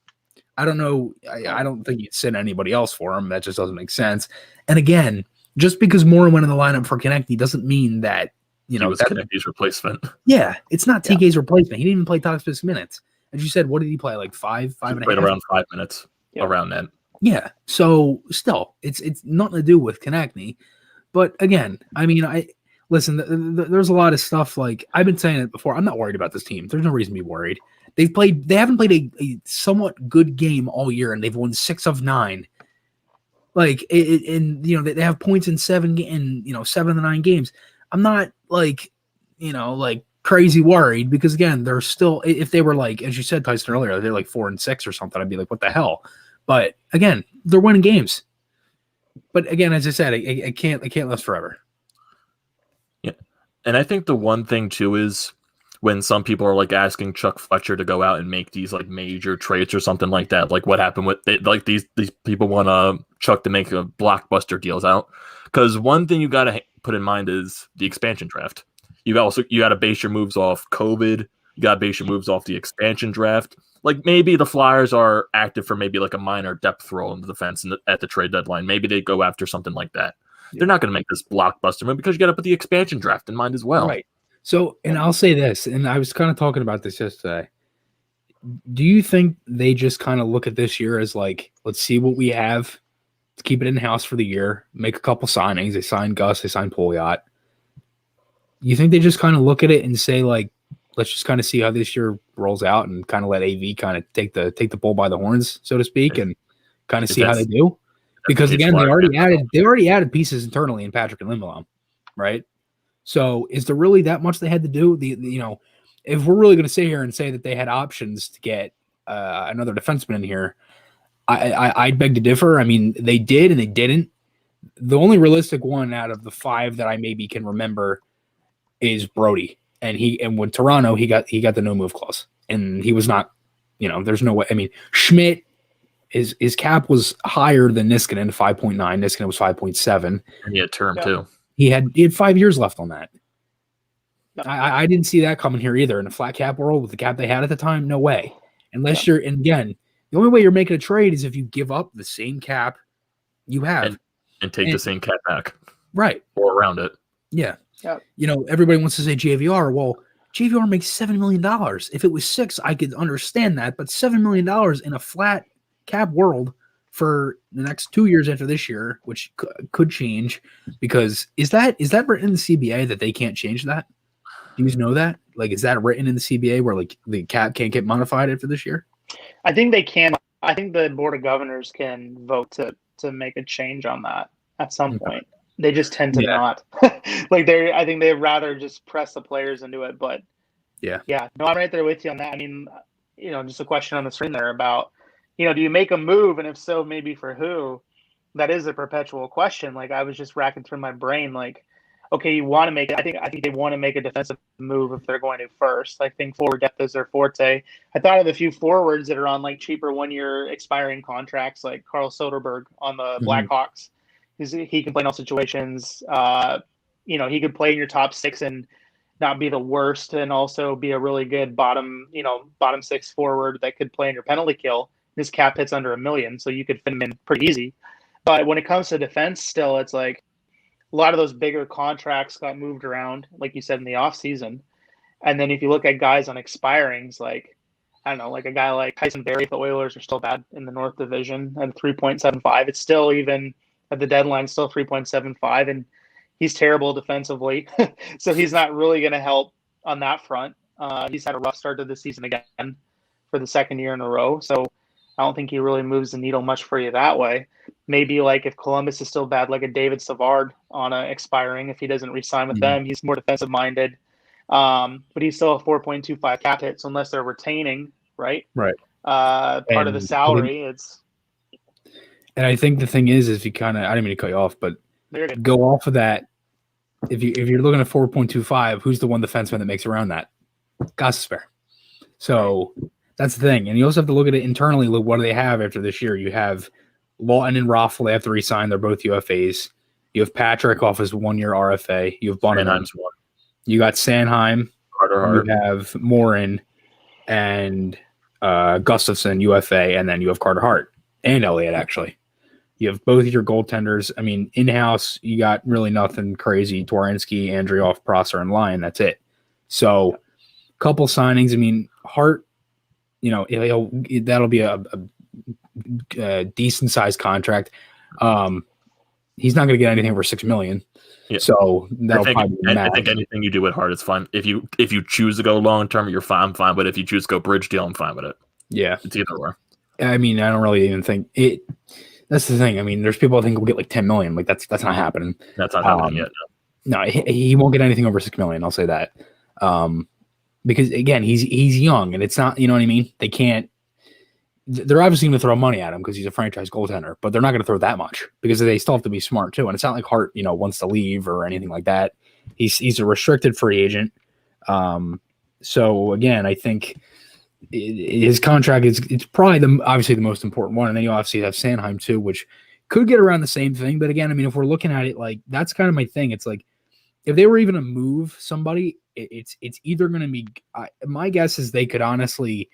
I don't know. I don't think you'd send anybody else for him. That just doesn't make sense. And again, just because Morin went in the lineup for Konechny doesn't mean that, he was Konechny's replacement. Yeah, it's not TK's replacement. He didn't even play top 6 minutes. As you said, what did he play? Like 5 and a half? Played around 5 minutes, around that. Yeah. So still, it's nothing to do with Konechny. But again, I mean, listen. There's a lot of stuff. Like I've been saying it before. I'm not worried about this team. There's no reason to be worried. They haven't played a somewhat good game all year, and they've won 6 of 9. Like, they have points in 7 and 7 of the 9 games. I'm not like crazy worried because again, they're still, if they were like, as you said, Tyson earlier, they're like 4 and 6 or something, I'd be like, what the hell? But again, they're winning games. But again, as I said, it can't last forever. Yeah. And I think the one thing too is when some people are like asking Chuck Fletcher to go out and make these like major trades or something like that, like what happened with these people want Chuck to make blockbuster deals out. Because one thing you got to put in mind is the expansion draft. You got to base your moves off COVID, You got to base your moves off the expansion draft. Like maybe the Flyers are active for maybe like a minor depth role in the defense at the trade deadline. Maybe they go after something like that. Yeah. They're not going to make this blockbuster move because you got to put the expansion draft in mind as well. Right. So, and I'll say this, and I was kind of talking about this yesterday. Do you think they just kind of look at this year as like, let's see what we have, to keep it in-house for the year, make a couple signings. They signed Gus, they signed Pouliot. You think they just kind of look at it and say, like, let's just kind of see how this year rolls out and kind of let AV kind of take the bull by the horns, so to speak, and kind of see how they do? Because again, they already added pieces internally in Patrick and Lindblom, right? So is there really that much they had to do? If we're really going to sit here and say that they had options to get another defenseman in here, I'd beg to differ. I mean, they did and they didn't. The only realistic one out of the 5 that I maybe can remember is Brody. And with Toronto, he got the no move clause, and he was not, there's no way. I mean, Schmidt, his cap was higher than Niskanen, 5.9. Niskanen was 5.7, and he had term too. He had 5 years left on that. I didn't see that coming here either. In a flat cap world with the cap they had at the time, no way. Unless you're, and again, the only way you're making a trade is if you give up the same cap you have and take the same cap back, right, or around it. Yeah. Yep. Everybody wants to say JVR. Well, JVR makes $7 million. If it was 6, I could understand that. But $7 million in a flat cap world for the next 2 years after this year, which could change, because is that written in the CBA that they can't change that? Do you know that? Like, is that written in the CBA where like the cap can't get modified after this year? I think they can. I think the Board of Governors can vote to make a change on that at some point. They just tend to not. I think they'd rather just press the players into it. But yeah. No, I'm right there with you on that. I mean, just a question on the screen there about, do you make a move, and if so, maybe for who? That is a perpetual question. Like, I was just racking through my brain, like, okay, you want to make it. I think they want to make a defensive move if they're going to first. I think forward depth is their forte. I thought of a few forwards that are on like cheaper 1-year expiring contracts, like Carl Soderberg on the Blackhawks. He can play in all situations. He could play in your top 6 and not be the worst, and also be a really good bottom 6 forward that could play in your penalty kill. His cap hits under $1 million, so you could fit him in pretty easy. But when it comes to defense, still, it's like a lot of those bigger contracts got moved around, like you said, in the offseason. And then if you look at guys on expirings, like, I don't know, like a guy like Tyson Barrie, if the Oilers are still bad in the North Division at 3.75, it's still, even at the deadline, still 3.75, and he's terrible defensively. So he's not really going to help on that front. He's had a rough start to the season again for the second year in a row. So I don't think he really moves the needle much for you that way. Maybe like if Columbus is still bad, like a David Savard on expiring, if he doesn't re-sign with them, he's more defensive minded. But he's still a 4.25 cap hit. So unless they're retaining, right? Part of the salary, it's. And I think the thing is if you I didn't mean to cut you off, but go off of that. If you're looking at 4.25, who's the one defenseman that makes around that? Gostisbehere. So that's the thing. And you also have to look at it internally. Look, what do they have after this year? You have Lawton and Raffle. They have to resign. They're both UFAs. You have Patrick off his 1-year RFA. You have Bonham. You got Sanheim. Carter Hart. You have Morin and Gustafson, UFA. And then you have Carter Hart and Elliott, actually. You have both of your goaltenders. I mean, in-house, you got really nothing crazy. Twarynski, Andrioff, Prosser, and Lyon. That's it. So, a couple signings. I mean, Hart, that'll be a decent-sized contract. He's not going to get anything over $6 million. Yeah. So that'll probably be I think anything you do with Hart is fine. If you choose to go long-term, you're fine. I'm fine. But if you choose to go bridge deal, I'm fine with it. Yeah. It's either or. I mean, I don't really even think it. That's the thing. I mean, there's people that think we'll get like $10 million. Like that's not happening. That's not happening yet. No, he won't get anything over $6 million. I'll say that. Because again, he's young, and it's not. You know what I mean? They can't. They're obviously going to throw money at him because he's a franchise goaltender, but they're not going to throw that much because they still have to be smart too. And it's not like Hart, wants to leave or anything like that. He's a restricted free agent. So again, I think his contract it's probably obviously the most important one, and then you obviously have Sanheim too, which could get around the same thing. But again, I mean, if we're looking at it like that's kind of my thing. It's like if they were even to move somebody, it's either going to be. My guess is they could honestly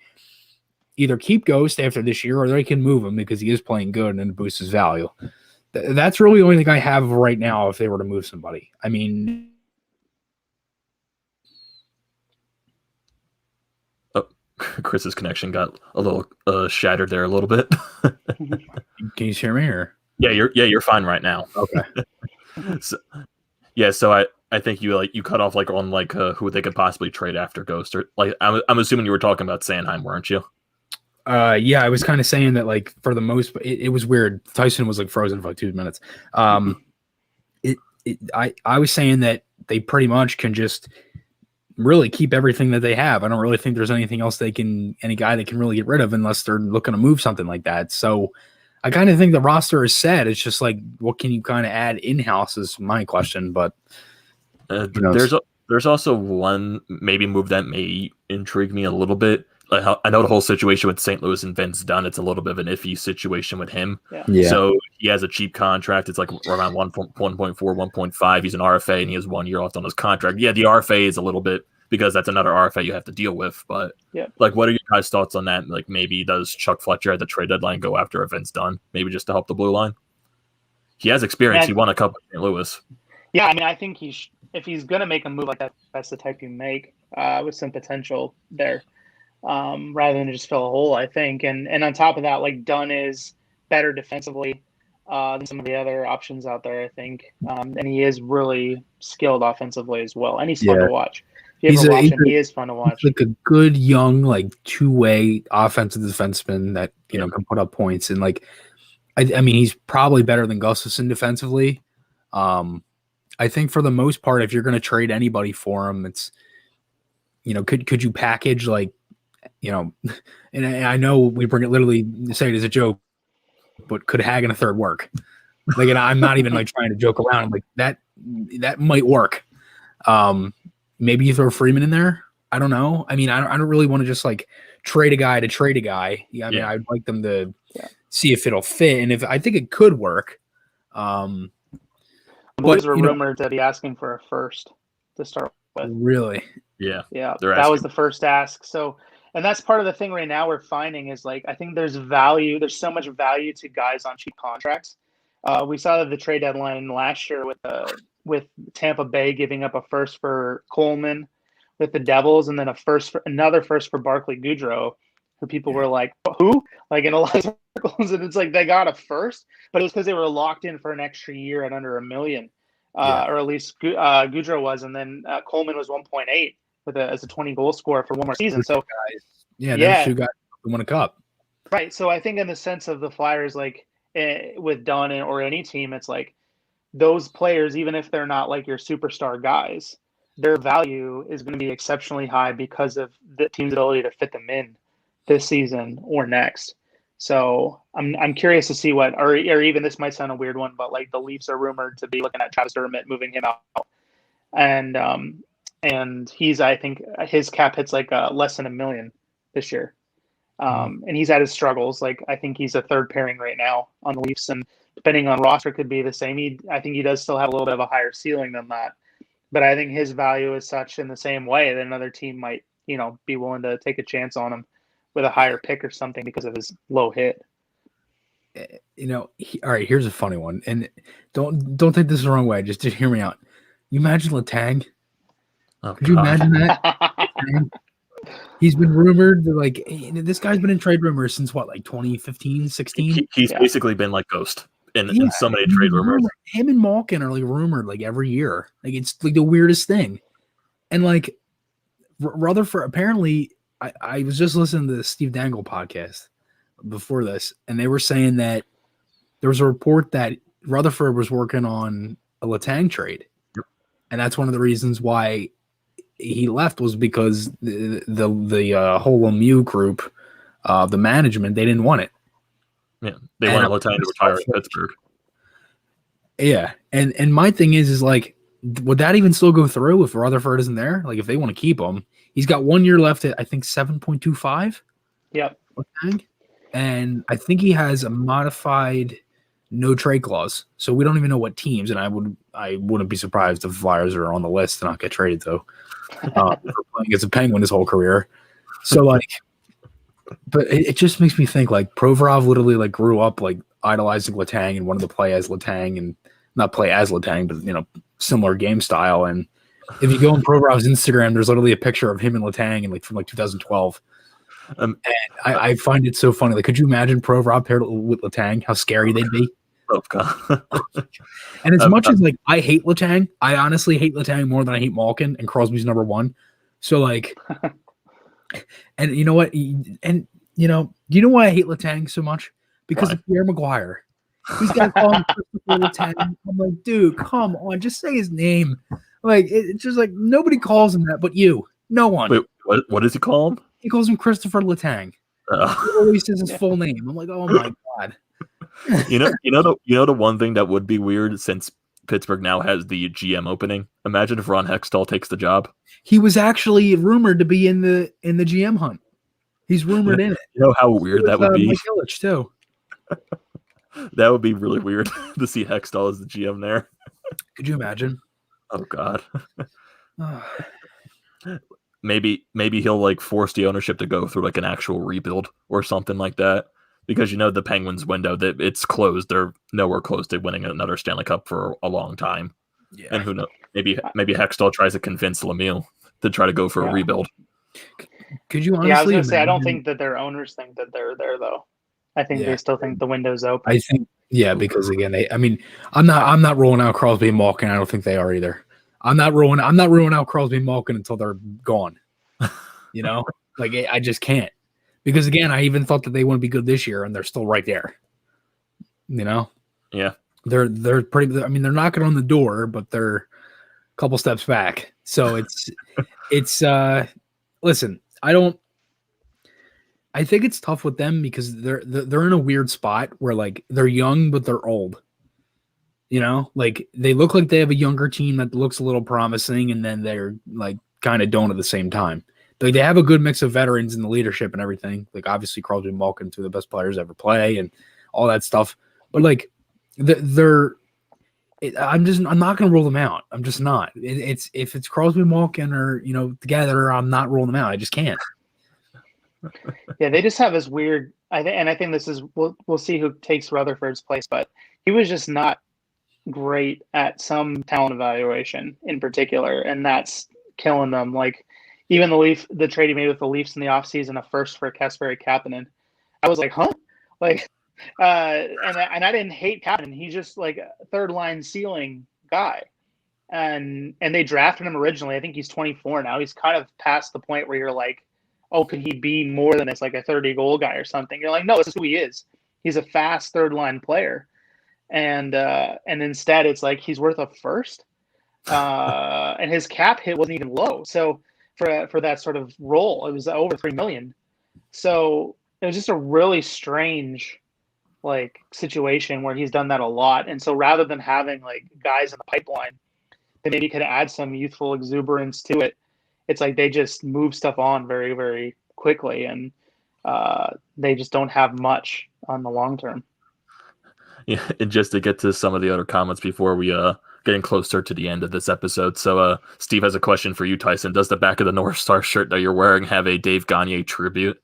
either keep Ghost after this year, or they can move him because he is playing good and it boosts his value. That's really the only thing I have right now. If they were to move somebody, I mean. Chris's connection got a little shattered there a little bit. Can you hear me? Or yeah, you're fine right now. Okay. So I think you cut off like on like who they could possibly trade after Ghost, or like I'm assuming you were talking about Sanheim, weren't you? Yeah, I was kind of saying that like for the most, it was weird. Tyson was like frozen for like 2 minutes. I was saying that they pretty much can just really keep everything that they have. I don't really think there's anything else any guy they can really get rid of unless they're looking to move something like that. So I kind of think the roster is set. It's just like, what can you kind of add in-house is my question, but there's also one maybe move that may intrigue me a little bit. Like I know the whole situation with St. Louis and Vince Dunn, it's a little bit of an iffy situation with him. Yeah. So he has a cheap contract. It's like around 1.4, 1.5. He's an RFA and he has 1 year left on his contract. Yeah, the RFA is a little bit, because that's another RFA you have to deal with. But like, what are your guys' thoughts on that? Like, maybe does Chuck Fletcher at the trade deadline go after a Vince Dunn, maybe just to help the blue line? He has experience. He won a cup with St. Louis. Yeah, I mean, I think if he's going to make a move like that, that's the type you make with some potential there, rather than just fill a hole, I think. And on top of that, like, Dunn is better defensively than some of the other options out there, I think. And he is really skilled offensively as well. And he's fun to watch. If you ever watch him, he is fun to watch. Like a good young, like two-way offensive defenseman that can put up points. And like, I mean, he's probably better than Gustafsson defensively. I think for the most part, if you're going to trade anybody for him, it's could you package like and I know we bring it literally say it as a joke, but could Hagen a third work? Like, and I'm not even like trying to joke around. Like that might work. Maybe you throw Freeman in there. I don't know. I mean, I don't really want to just like trade a guy to trade a guy. Yeah, I mean, I'd like them to see if it'll fit, and if I think it could work. The Blues were rumored to be asking for a first to start with. Really? Yeah. That was the first ask. So, and that's part of the thing right now we're finding is like, I think there's value. There's so much value to guys on cheap contracts. We saw that the trade deadline last year with Tampa Bay giving up a first for Coleman with the Devils, and then another first for Barclay Goodrow, who people were like, who? Like in a lot of circles, and it's like they got a first, but it was because they were locked in for an extra year at under $1 million, or at least Goodrow was, and then Coleman was 1.8 as a 20 goal scorer for one more season. So those two guys won a cup, right? So I think in the sense of the Flyers, like with Dunn or any team, it's like those players, even if they're not like your superstar guys, their value is going to be exceptionally high because of the team's ability to fit them in this season or next. So I'm curious to see what, or even this might sound a weird one, but like the Leafs are rumored to be looking at Travis Dermott, moving him out, and he's, I think his cap hits like less than $1 million this year, and he's had his struggles. Like I think he's a third pairing right now on the Leafs, and depending on roster could be the same. I think he does still have a little bit of a higher ceiling than that, but I think his value is such in the same way that another team might be willing to take a chance on him with a higher pick or something because of his low hit. All right, here's a funny one, and don't take this the wrong way. Just hear me out. You imagine Letang? Could you imagine that? He's been rumored to, like, this guy's been in trade rumors since what, like 2015, 16? He's basically been like Ghost in so many trade rumors. Him and Malkin are like rumored like every year. Like it's like the weirdest thing. And like Rutherford, apparently, I was just listening to the Steve Dangle podcast before this, and they were saying that there was a report that Rutherford was working on a Letang trade. Yep. And that's one of the reasons why he left, was because the whole Lemieux group, the management, they didn't want it. Yeah, they wanted Letang to retire in Pittsburgh. Yeah, and my thing is like, would that even still go through if Rutherford isn't there? Like, if they want to keep him, he's got 1 year left at, I think, 7.25. Yep. And I think he has a modified no trade clause. So we don't even know what teams, and I wouldn't be surprised if the Flyers are on the list to not get traded though. For playing as a Penguin his whole career. So like, but it just makes me think like Provorov literally like grew up like idolizing Letang and wanted to play as Letang, and not play as Letang, but similar game style. And if you go on Provorov's Instagram, there's literally a picture of him and Letang and like from like 2012. And I find it so funny. Like, could you imagine Provorov paired with Letang? How scary they'd be. Oh God. And as much as like I hate Letang, I honestly hate Letang more than I hate Malkin, and Crosby's number one. So like, and you know what? And you know why I hate Letang so much? Because of Pierre Maguire. He's got to call him Christopher Letang. I'm like, dude, come on, just say his name. Like, it's just like nobody calls him that, but you. No one. Wait, what does he call him? He calls him Christopher Letang. He always says his full name. I'm like, oh my God. You know the one thing that would be weird, since Pittsburgh now has the GM opening. Imagine if Ron Hextall takes the job. He was actually rumored to be in the GM hunt. He's rumored in it. You know how weird that would be? Mike Ilitch too. That would be really weird to see Hextall as the GM there. Could you imagine? Oh God. Maybe he'll like force the ownership to go through like an actual rebuild or something like that. Because the Penguins window, that it's closed. They're nowhere close to winning another Stanley Cup for a long time. Yeah. And who knows? Maybe Hextall tries to convince Lemieux to try to go for a rebuild. Could you honestly? Yeah, I was going to say, I don't think that their owners think that they're there though. I think they still think the window's open. I think, because again, I'm not rolling out Crosby and Malkin. I don't think they are either. I'm not rolling out Crosby and Malkin until they're gone. Like I just can't. Because again, I even thought that they wouldn't be good this year, and they're still right there. Yeah, they're pretty. I mean, they're knocking on the door, but they're a couple steps back. So it's listen. I think it's tough with them because they're in a weird spot where like they're young but they're old. Like they look like they have a younger team that looks a little promising, and then they're like kind of don't at the same time. Like they have a good mix of veterans in the leadership and everything. Like obviously Crosby and Malkin, two of the best players ever play, and all that stuff. But like I'm not going to rule them out. I'm just not. If it's Crosby and Malkin or together, I'm not rolling them out. I just can't. Yeah, they just have this weird. I think this is we'll see who takes Rutherford's place, but he was just not great at some talent evaluation in particular, and that's killing them. Like. Even the trade he made with the Leafs in the offseason, a first for Kasperi Kapanen. I was like, huh? Like, and I didn't hate Kapanen. He's just like a third line ceiling guy. And they drafted him originally. I think he's 24 now. He's kind of past the point where you're like, oh, could he be more than this, like a 30-goal guy or something? You're like, no, this is who he is. He's a fast third line player. And instead it's like he's worth a first. And his cap hit wasn't even low. So for that sort of role, it was over $3 million. So it was just a really strange like situation where he's done that a lot. And so rather than having like guys in the pipeline that maybe could add some youthful exuberance to it, it's like they just move stuff on very, very quickly, and they just don't have much on the long term. Yeah, and just to get to some of the other comments before we getting closer to the end of this episode. So Steve has a question for you, Tyson. Does the back of the North Star shirt that you're wearing have a Dave Gagne tribute?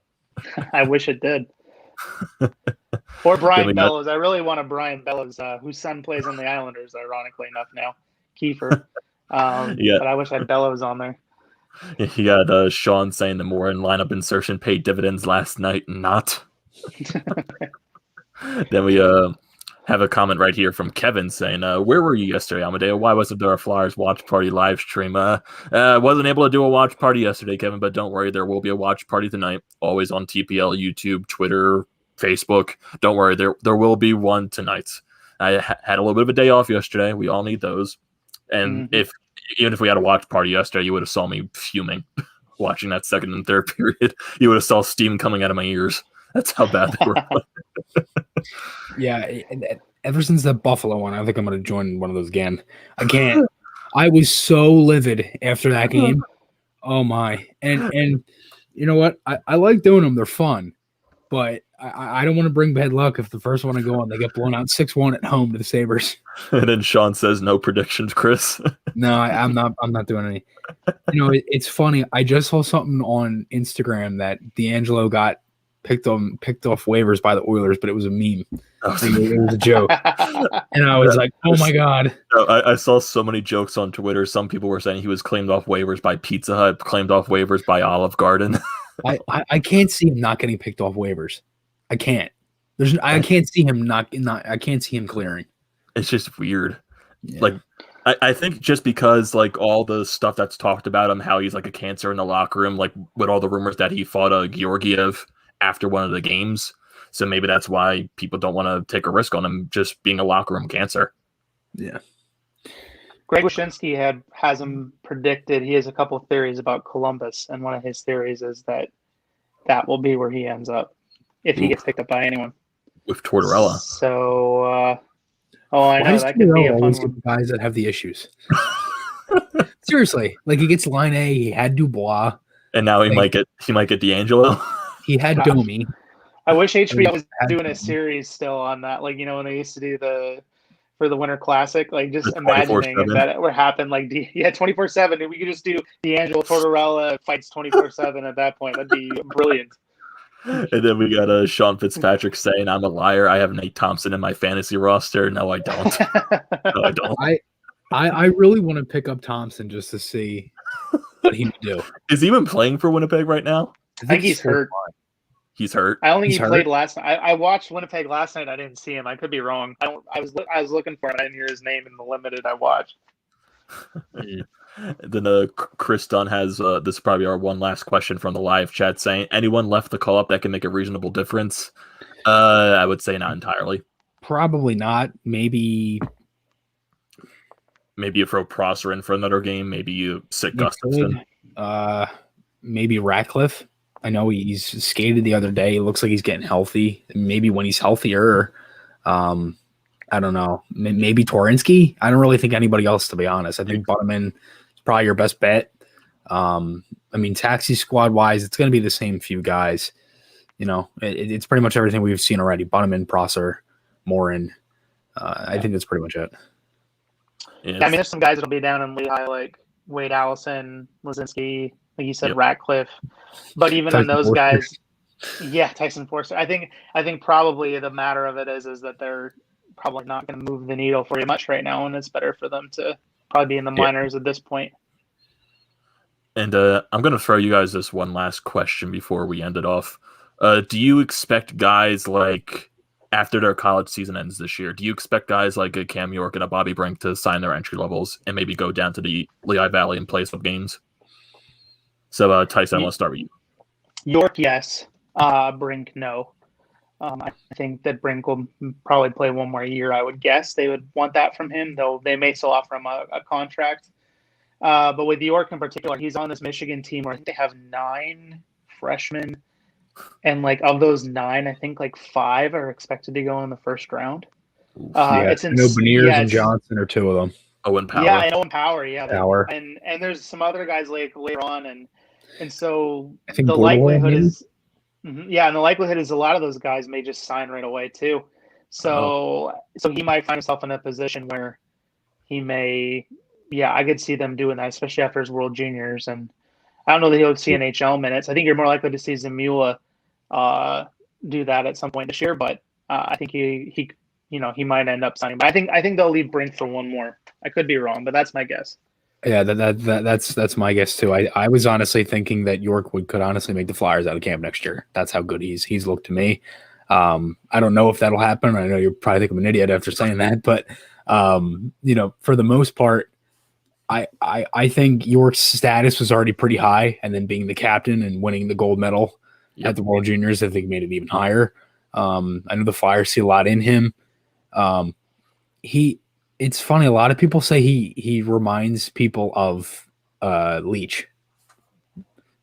I wish it did. Or Brian Bellows. I really want a Brian Bellows, whose son plays on the Islanders, ironically enough now, Kiefer. But I wish I had Bellows on there. You got Sean saying the Moore and lineup insertion paid dividends last night. Not. Then we have a comment right here from Kevin saying, where were you yesterday, Amedeo? Why wasn't there a Flyers watch party live stream? Wasn't able to do a watch party yesterday, Kevin, but don't worry, there will be a watch party tonight. Always on TPL, YouTube, Twitter, Facebook. Don't worry, there will be one tonight. I had a little bit of a day off yesterday. We all need those. And even if we had a watch party yesterday, you would have saw me fuming watching that second and third period. You would have saw steam coming out of my ears. That's how bad they were. Yeah, ever since that Buffalo one, I think I'm going to join one of those again. I can't. I was so livid after that game. Oh my! And you know what? I like doing them; they're fun. But I don't want to bring bad luck if the first one I go on, they get blown out 6-1 at home to the Sabres. And then Sean says no predictions, Chris. No, I'm not doing any. It's funny. I just saw something on Instagram that D'Angelo got picked off waivers by the Oilers, but it was a meme. Like, it was a joke. And I was like, oh my God. No, I saw so many jokes on Twitter. Some people were saying he was claimed off waivers by Pizza Hut, claimed off waivers by Olive Garden. I can't see him not getting picked off waivers. I can't. I can't see him I can't see him clearing. It's just weird. Yeah. Like, I think just because like all the stuff that's talked about him, how he's like a cancer in the locker room, like with all the rumors that he fought a Georgiev after one of the games. So maybe that's why people don't want to take a risk on him just being a locker room cancer. Yeah. Greg Wyshynski has him predicted. He has a couple of theories about Columbus, and one of his theories is that will be where he ends up if he gets picked up by anyone. With Tortorella. So, I know that could be a fun one. Guys that have the issues. Seriously, like he gets line A, he had Dubois, and now he might get D'Angelo. He had Domi. I wish HBO was doing a series still on that, like when they used to do for the Winter Classic, like just imagining if that would happen, like 24/7. We could just do D'Angelo Tortorella fights 24/7 at that point. That'd be brilliant. And then we got Sean Fitzpatrick saying, "I'm a liar. I have Nate Thompson in my fantasy roster." No, I don't. No, I don't. I really want to pick up Thompson just to see what he would do. Is he even playing for Winnipeg right now? I think he's hurt. He's hurt. I don't think he played last night. I watched Winnipeg last night. I didn't see him. I could be wrong. I was looking for him. I didn't hear his name in the limited I watched. Then Chris Dunn has this is probably our one last question from the live chat saying, anyone left the call up that can make a reasonable difference? I would say not entirely. Probably not. Maybe you throw Prosser in for another game. Maybe you sit Gustafson. Maybe Ratcliffe. I know he's skated the other day. It looks like he's getting healthy. Maybe when he's healthier, I don't know. Maybe Torinsky. I don't really think anybody else, to be honest. I think Butterman is probably your best bet. Taxi squad wise, it's going to be the same few guys. It's pretty much everything we've seen already. Butterman, Prosser, Morin. I think that's pretty much it. Yeah, there's some guys that'll be down in Lehigh, like Wade Allison, Lazinski, like you said, Ratcliffe. But even in those guys, Tyson Forster. I think probably the matter of it is that they're probably not going to move the needle for you much right now, and it's better for them to probably be in the minors at this point. And I'm going to throw you guys this one last question before we end it off. Do you expect guys like after their college season ends this year, do you expect guys like a Cam York and a Bobby Brink to sign their entry levels and maybe go down to the Lehigh Valley and play some games? So, Tyson, let's start with you. York, yes. Brink, no. I think that Brink will probably play one more year, I would guess. They would want that from him, though they may still offer him a contract. But with York in particular, he's on this Michigan team where I think they have 9 freshmen. And of those 9, I think 5 are expected to go in the first round. It's Beniers and Johnson are 2 of them. Owen Power. Yeah, and Owen Power. Yeah, Power. And there's some other guys later on, and so I think the likelihood is, and the likelihood is a lot of those guys may just sign right away too. So he might find himself in a position where he may. Yeah, I could see them doing that, especially after his World Juniors, and I don't know that he'll see NHL minutes. I think you're more likely to see Zamula do that at some point this year, but I think he might end up signing. But I think they'll leave Brink for one more. I could be wrong, but that's my guess. Yeah, that's my guess too. I was honestly thinking that York could honestly make the Flyers out of camp next year. That's how good he's looked to me. I don't know if that'll happen. I know you probably think I'm an idiot after saying that, but for the most part, I think York's status was already pretty high, and then being the captain and winning the gold medal at the World Juniors, I think made it even higher. I know the Flyers see a lot in him. It's funny. A lot of people say he reminds people of Leach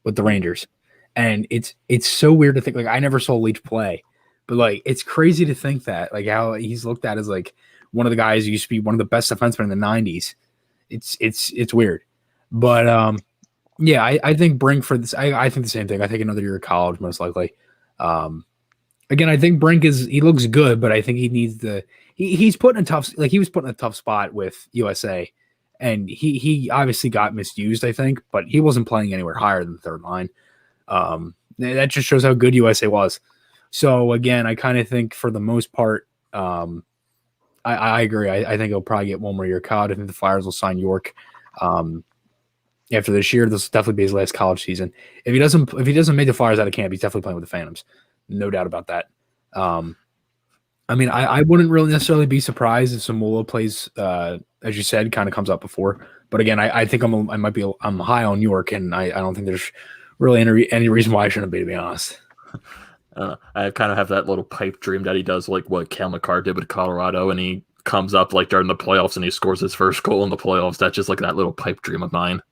with the Rangers, and it's so weird to think. I never saw Leach play, but it's crazy to think that how he's looked at as one of the guys who used to be one of the best defensemen in the '90s. It's weird, but I think Brink for this. I think the same thing. I think another year of college most likely. Again, I think Brink he looks good, but I think he needs he's put in a tough, like he was put in a tough spot with USA, and he obviously got misused, I think, but he wasn't playing anywhere higher than the third line. That just shows how good USA was. So again, I kind of think for the most part, I agree. I think he'll probably get one more year college. I think the Flyers will sign York after this year. This will definitely be his last college season. If he doesn't make the Flyers out of camp, he's definitely playing with the Phantoms. No doubt about that. I mean, I wouldn't really necessarily be surprised if Samola plays, as you said, kind of comes up before. But again, I think I'm high on York, and I don't think there's really any reason why I shouldn't be, to be honest. I kind of have that little pipe dream that he does like what Cale Makar did with Colorado, and he comes up like during the playoffs and he scores his first goal in the playoffs. That's just like that little pipe dream of mine.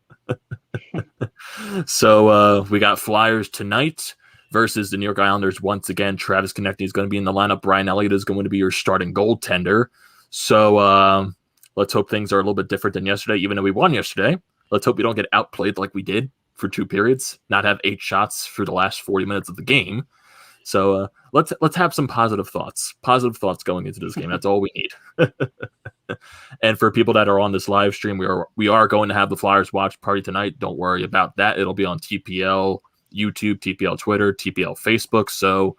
So we got Flyers tonight versus the New York Islanders once again. Travis Konecny is going to be in the lineup. Brian Elliott is going to be your starting goaltender. So let's hope things are a little bit different than yesterday, even though we won yesterday. Let's hope we don't get outplayed like we did for 2 periods, not have 8 shots for the last 40 minutes of the game. So let's have some positive thoughts going into this game. That's all we need. And for people that are on this live stream, we are going to have the Flyers watch party tonight. Don't worry about that. It'll be on TPL YouTube, TPL Twitter, TPL Facebook. So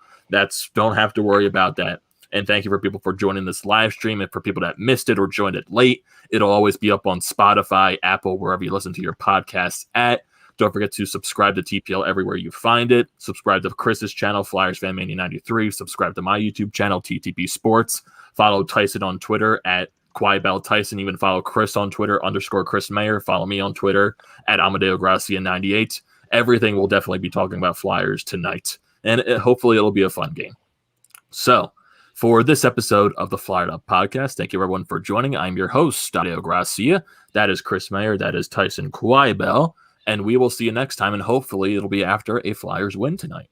don't have to worry about that. And thank you for people for joining this live stream. And for people that missed it or joined it late, it'll always be up on Spotify, Apple, wherever you listen to your podcasts at. Don't forget to subscribe to TPL everywhere you find it. Subscribe to Chris's channel, Flyers Fan Mania 93. Subscribe to my YouTube channel, TTP Sports. Follow Tyson on Twitter at Quibell Tyson. Even follow Chris on Twitter, _Chris Maher. Follow me on Twitter at Amedeo Grassia 98. Everything will definitely be talking about Flyers tonight. And hopefully it'll be a fun game. So for this episode of the Flyered Up Podcast, thank you everyone for joining. I'm your host, Amedeo Grassia. That is Chris Maher. That is Tyson Quibell. And we will see you next time, and hopefully it'll be after a Flyers win tonight.